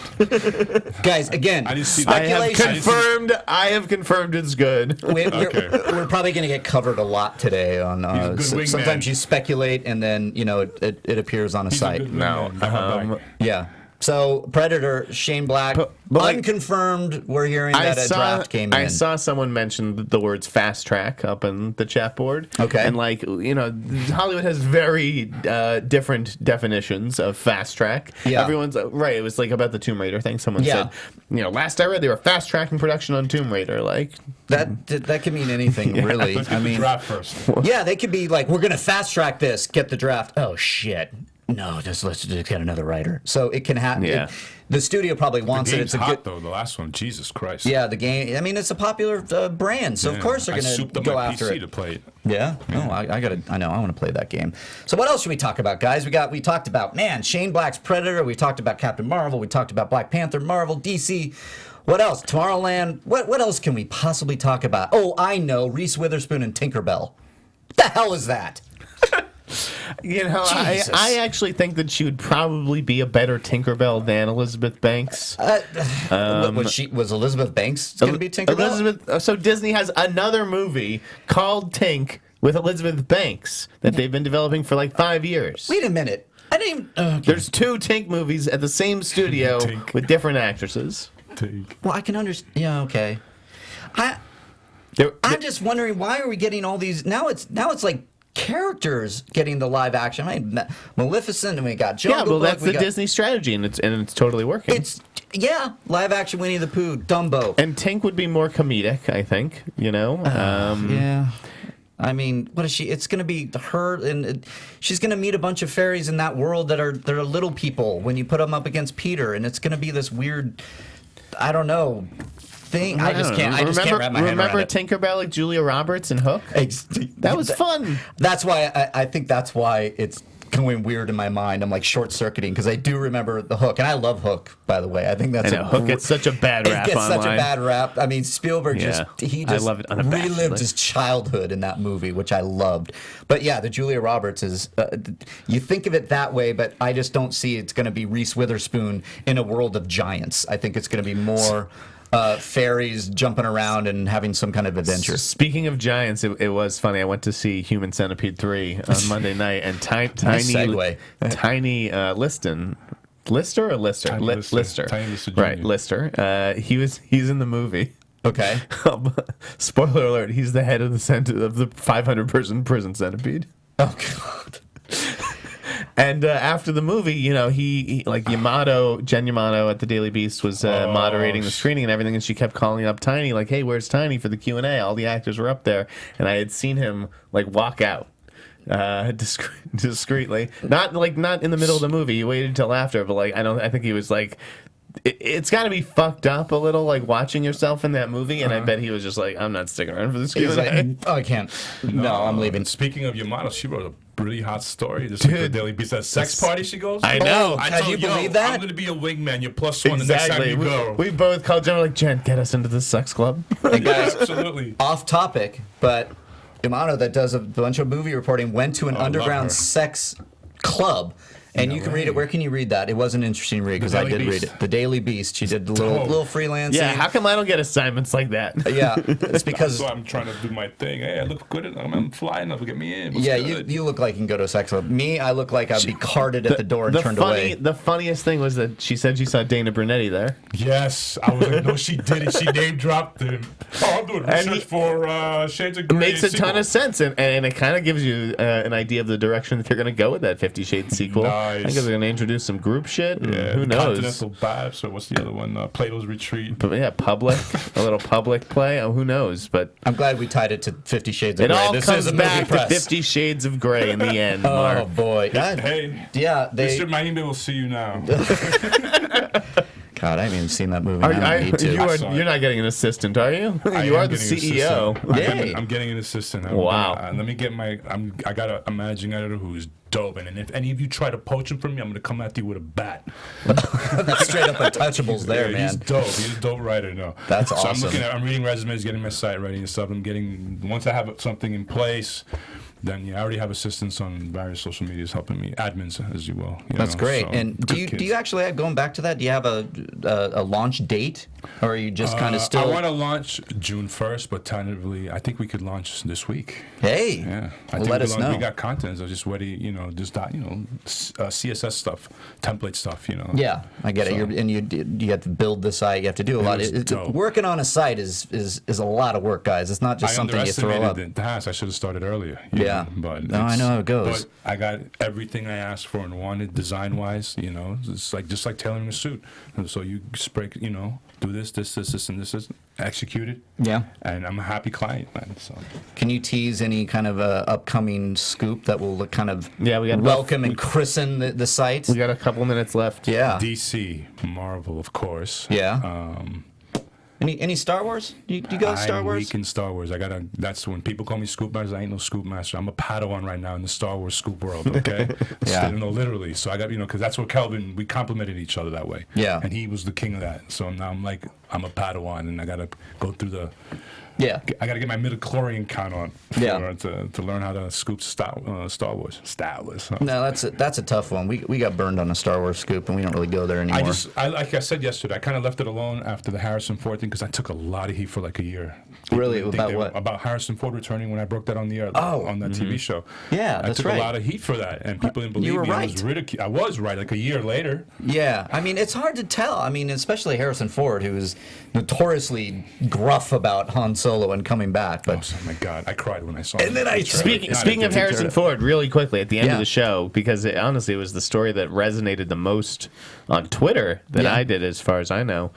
guys. Again, I didn't see that. speculation. I have confirmed it's good. Okay. We're probably going to get covered a lot today on. He's a good wingman. Sometimes you speculate and then it appears on a He's a site. good No, wingman. Got my back. Yeah. So Predator, Shane Black, but like- unconfirmed. We're hearing that a draft came in. I saw someone mention the words fast track up in the chat board. Okay. And like, you know, Hollywood has very different definitions of fast track. Yeah. Everyone's right. It was like about the Tomb Raider thing. Someone Yeah. said, you know, last I read they were fast tracking production on Tomb Raider. Like, that could mean anything, really. Let's I get the mean, draft first. yeah, they could be like, we're going to fast track this, get the draft. Oh shit. No, let's just get another writer. So it can happen. Yeah. The studio probably wants it. Game's It's a hot good. though. The last one, Jesus Christ. Yeah, the game. I mean, it's a popular brand, so of Yeah. course they're I going souped to up go my after PC it. to play it. Yeah. Oh, I gotta. I know. I want to play that game. So what else should we talk about, guys? We talked about Shane Black's Predator. We talked about Captain Marvel. We talked about Black Panther, Marvel, DC. What else? Tomorrowland. What else can we possibly talk about? Oh, I know. Reese Witherspoon and Tinkerbell. What the hell is that? you know, Jesus. I actually think that she would probably be a better Tinkerbell than Elizabeth Banks. Was Elizabeth Banks going to be Tinkerbell? So Disney has another movie called Tink with Elizabeth Banks that they've been developing for like 5 years. Wait a minute. I didn't even. Okay. There's 2 Tink movies at the same studio Tink. with different actresses. Take. Well, I can understand. Yeah. Okay. I'm just wondering, why are we getting all these? Now it's like characters getting the live action. I mean, Maleficent, and we got Jungle Yeah, well, Book, that's we the got- Disney strategy, and it's totally working. It's live action Winnie the Pooh, Dumbo. And Tink would be more comedic, I think. You know. Yeah. I mean, what is she? It's going to be her, and she's going to meet a bunch of fairies in that world that are little people when you put them up against Peter, and it's going to be this weird, I don't know, thing. I just can't wrap my head Remember around it. Tinkerbell, like Julia Roberts and Hook? That was fun. That's why I think that's why it's going weird in my mind. I'm like short circuiting because I do remember the Hook, and I love Hook, by the way. I think that's I know, Hook gets such a bad rap It gets such a online. bad rap. I mean, Spielberg Yeah. he I just love it unabashedly. relived his childhood in that movie, which I loved. But yeah, the Julia Roberts is. You think of it that way, but I just don't see it's going to be Reese Witherspoon in a world of giants. I think it's going to be more. Fairies jumping around and having some kind of adventure. Speaking of giants, it was funny. I went to see Human Centipede 3 on Monday night, and Nice segue. Tiny Lister? Tiny Lister. Lister. Tiny Lister Jr. Right, Lister. He's in the movie. Okay. Spoiler alert, he's the head of the 500-person prison centipede. Oh God. And after the movie, you know, he like Jen Yamato at the Daily Beast was moderating the screening and everything, and she kept calling up Tiny, like, "Hey, where's Tiny for the Q&A?" All the actors were up there, and I had seen him like walk out discreetly, not in the middle of the movie. He waited till after, but like I think he was like. It's got to be fucked up a little, like watching yourself in that movie, and I bet he was just like, "I'm not sticking around for this He's Q&A." like, oh, I can't. No, I'm leaving. Speaking of Yamato, she wrote a really hot story. This is the Dude. Daily Beast. That sex party she goes. I know. I Can told you yo, believe that? I'm gonna be a wingman. You're +1 the next time Exactly. you go. We both called Jen, like, "Jen, get us into the sex club." Hey guys, Absolutely. off topic, but Yamato, that does a bunch of movie reporting, went to an love her. underground sex club. And you can read it. Where can you read that? It was an interesting read because I Daily did read Beast. it. The Daily Beast. She did the little freelancing. Yeah, how come I don't get assignments like that? Yeah, it's because So I'm trying to do my thing. Hey, I look good. I'm flying up. Get me in. What's yeah, good? you look like you can go to a sex club. Me, I look like I'd be carted at the door and turned away. The funniest thing was that she said she saw Dana Brunetti there. Yes, I was like, no, she did it. She name dropped him. Oh, I'm doing And research for Shades of Grey. It makes a ton sequel. of sense, and it kind of gives you an idea of the direction that they're going to go with that 50 Shades sequel. Nice. I think they're going to introduce some group shit. And Yeah, who the knows? Continental Babs, or what's the other one? Plato's Retreat. But yeah, a little public play. Oh, who knows? But I'm glad we tied it to 50 Shades of it Grey. all This comes is a movie back to press. 50 Shades of Grey in the end. Oh Mark. boy. Hey, Yeah, they. Mr. Mahime will see you now. God, God, I haven't even seen that movie. Are, I don't need to. you're not getting an assistant, are you? I You am are the getting an CEO. assistant. Yay. I'm getting an assistant. Wow. Let me get my. I got a managing editor who's dope, and if any of you try to poach him from me, I'm gonna come at you with a bat. That's straight up untouchables there, Yeah, man. He's dope. He's a dope writer. No, That's so awesome. I'm reading resumes, getting my site ready and stuff. I'm getting once I have something in place. Then I already have assistants on various social medias helping me, admins as you will. That's great. And do you actually have, going back to that? Do you have a launch date, or are you just kind of still? I want to launch June 1st, but tentatively, I think we could launch this week. Hey, Yeah, I well, think let us know. We got content. So just ready, just CSS stuff, template stuff. Yeah, I get it. So- And you have to build the site. You have to do a lot. was dope. Working on a site is a lot of work, guys. It's not just I something you throw up. underestimated the task. I should have started earlier. Yeah. But No, I know how it goes. But I got everything I asked for and wanted design-wise. It's just like tailoring a suit. And so you spray, do this, and this, execute it. Yeah. And I'm a happy client, man. So. Can you tease any kind of upcoming scoop that will kind of Yeah, we got welcome and christen the site? We got a couple minutes left. Yeah. DC, Marvel, of course. Yeah. Any Star Wars? Do you go with Star I'm Wars? weak in Star Wars. That's when people call me Scoop Master. I ain't no Scoop Master. I'm a Padawan right now in the Star Wars scoop world. Okay, Yeah. No, literally. So I got because that's what Kelvin. We complimented each other that way. Yeah. and he was the king of that. So now I'm a Padawan, and I gotta go through the. Yeah. I gotta get my midichlorian count on. Yeah. To learn how to scoop Star Wars. Star Wars. Huh? No, that's a tough one. We got burned on a Star Wars scoop, and we don't really go there anymore. Like I said yesterday, I kind of left it alone after the Harrison Ford thing because I took a lot of heat for like a year. Really? People About think what? About Harrison Ford returning when I broke that on the air on that TV show. Yeah, I that's took right. a lot of heat for that, and people didn't believe You were me. right. I was right. Like a year later. Yeah, I mean, it's hard to tell. I mean, especially Harrison Ford, who is notoriously gruff about Han Solo and coming back. But Oh my God, I cried when I saw. And then I- Speaking of Harrison Ford, really quickly at the end Yeah. of the show, because honestly, it was the story that resonated the most on Twitter that Yeah. I did, as far as I know,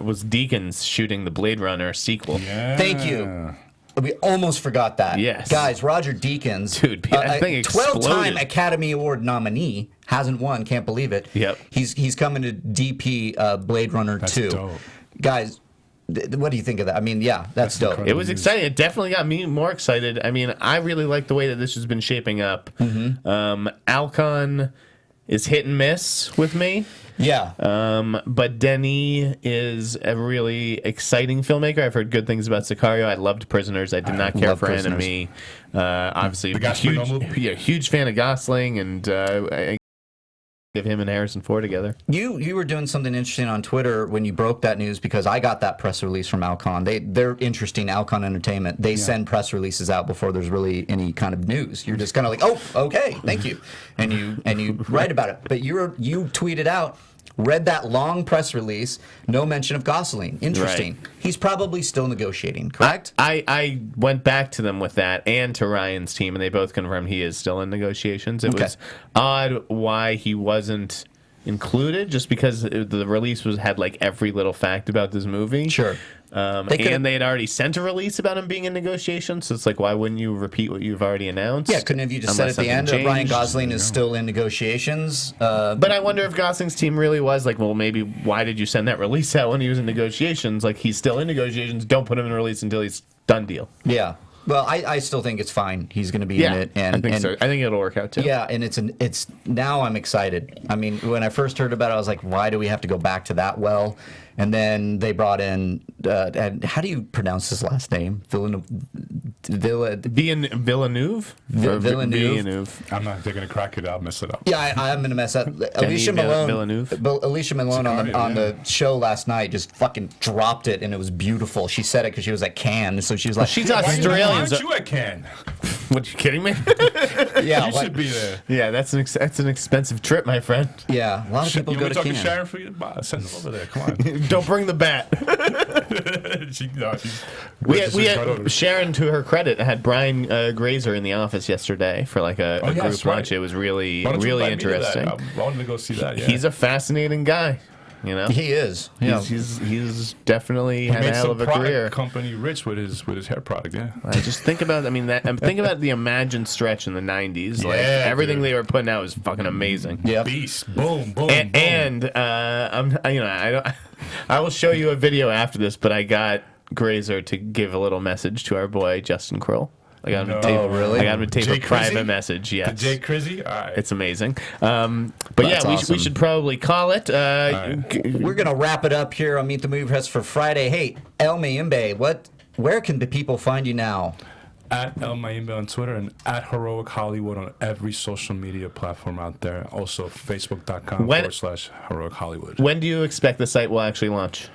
was Deakins shooting the Blade Runner sequel. Yeah. thank you. We almost forgot that. Yes. Guys, Roger Deakins, Dude, that thing 12-time exploded. Academy Award nominee, hasn't won, can't believe it. Yep. He's coming to DP Blade Runner That's 2. dope. Guys, what do you think of that? I mean, yeah, that's dope. incredible. It was exciting. It definitely got me more excited. I mean, I really like the way that this has been shaping up. Alcon is hit and miss with me. Yeah. But Denis is a really exciting filmmaker. I've heard good things about Sicario. I loved Prisoners. I did not care love for Prisoners. Enemy. Obviously, The Gosling movie? huge fan of Gosling, and I give him and Harrison Ford together. You were doing something interesting on Twitter when you broke that news, because I got that press release from Alcon. They're interesting, Alcon Entertainment. They send press releases out before there's really any kind of news. You're just kind of like, oh, okay, thank you, and you write about it. But you tweeted out, read that long press release, no mention of Gosling. Interesting. Right. He's probably still negotiating, correct? I went back to them with that and to Ryan's team, and they both confirmed he is still in negotiations. It Okay. was odd why he wasn't included, just because the release had like every little fact about this movie. Sure. And they had already sent a release about him being in negotiations, so it's like, why wouldn't you repeat what you've already announced? Yeah, couldn't have you just said Unless at the end something Ryan changed. Gosling is still in negotiations? But I wonder if Gosling's team really was like, well, maybe why did you send that release out when he was in negotiations? Like, he's still in negotiations. Don't put him in a release until he's done deal. Yeah. Well, I still think it's fine. He's going to be Yeah, in it. And, I think and so. I think it'll work out too. Yeah, and it's now I'm excited. I mean, when I first heard about it, I was like, why do we have to go back to that well? And then they brought in, and how do you pronounce his last name? Villeneuve? Villeneuve? Or Villeneuve. I'm not. They're gonna crack it. I'll mess it up. Yeah, I'm gonna mess up. Alicia Malone. Villeneuve? Alicia Malone Sicario, on yeah. the show last night just fucking dropped it, and it was beautiful. She said it because she was at Cannes, so she was like, She's Why Australian. aren't you at Cannes? What, you kidding me? yeah, You like- should be there. Yeah, that's an expensive trip, my friend. yeah. A lot of people You go want to to talk to Cannes. Sharon for you? Send them over there. Come on. Don't bring the bat. She's We registered right over had there. Sharon, to her credit, had Brian Grazer in the office yesterday for like a yes, group right. lunch. It was really Why don't you really invite me to that? interesting. I wanted to go see that. Yeah. He's a fascinating guy. You know, He is. Yeah. he's definitely He had a made hell some of a product career. company rich with his hair product. Yeah. I just think about, I mean, think about the Imagine stretch in the '90s. Like Yeah, everything dude. they were putting out was fucking amazing. Yep. Beast. Boom. Boom. And, boom. I will show you a video after this, but I got Grazer to give a little message to our boy Justin Krill. I got him to tape. Oh, really? I got him to tape Jay a private Crizzy? message. The Yes. Jay Crizzy. All right. It's amazing. But That's yeah, we awesome. should probably call it. We're gonna wrap it up here on Meet the Movie Press for Friday. Hey, El Mayimbe, where can the people find you now? At El Mayimbe on Twitter and at Heroic Hollywood on every social media platform out there. Also, Facebook.com/Heroic Hollywood. When do you expect the site will actually launch?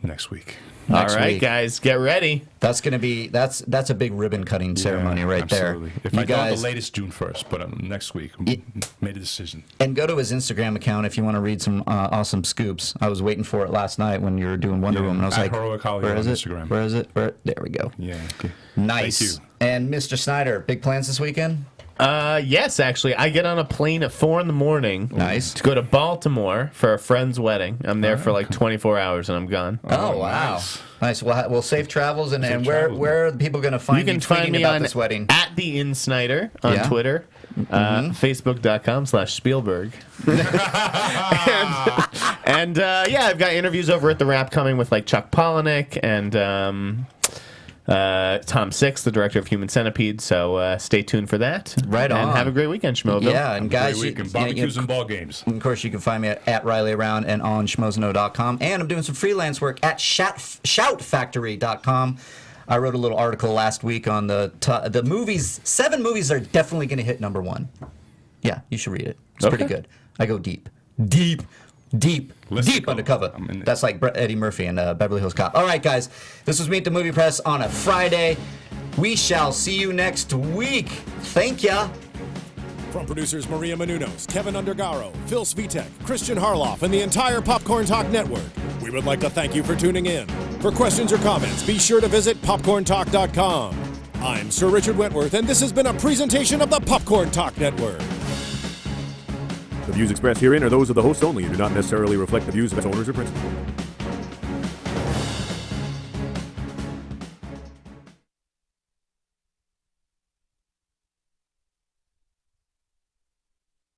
Next week. Next All right, week. guys, get ready. That's gonna be that's a big ribbon cutting ceremony right absolutely. there. If You I don't, guys the latest June 1st, but next week, made a decision. and go to his Instagram account if you want to read some awesome scoops. I was waiting for it last night when you were doing Wonder Woman. I was at like, Heroic Hollywood where is on it? Instagram. Where is it? There we go. Yeah. Okay. Nice. Thank you. And Mr. Snyder, big plans this weekend? Yes, actually, I get on a plane at 4 a.m. Nice. to go to Baltimore for a friend's wedding. I'm there for like 24 hours and I'm gone. Oh, wow. Nice. Well, safe travels. And travels, where are the people going to find You can tweeting find me about on this wedding? at the InSnyder on Yeah. Twitter, Facebook.com/Spielberg. and yeah, I've got interviews over at The Wrap coming with like Chuck Palahniuk and Tom Six, the director of Human Centipede. So stay tuned for that. Right and on. have a great weekend, Schmoville. Yeah, and guys, Great weekend. Barbecues and ball games. of course, you can find me at Riley Around and on schmozno.com. And I'm doing some freelance work at shoutfactory.com. I wrote a little article last week on the movies. 7 movies are definitely going to hit #1. Yeah, you should read it. It's pretty Okay. good. I go deep. Deep Listicle. undercover. I'm in it. That's like Eddie Murphy and Beverly Hills Cop. All right, guys. This was Meet the Movie Press on a Friday. We shall see you next week. Thank ya. From producers Maria Menounos, Kevin Undergaro, Phil Svitek, Christian Harloff, and the entire Popcorn Talk Network, we would like to thank you for tuning in. For questions or comments, be sure to visit popcorntalk.com. I'm Sir Richard Wentworth, and this has been a presentation of the Popcorn Talk Network. The views expressed herein are those of the host only and do not necessarily reflect the views of its owners or principals.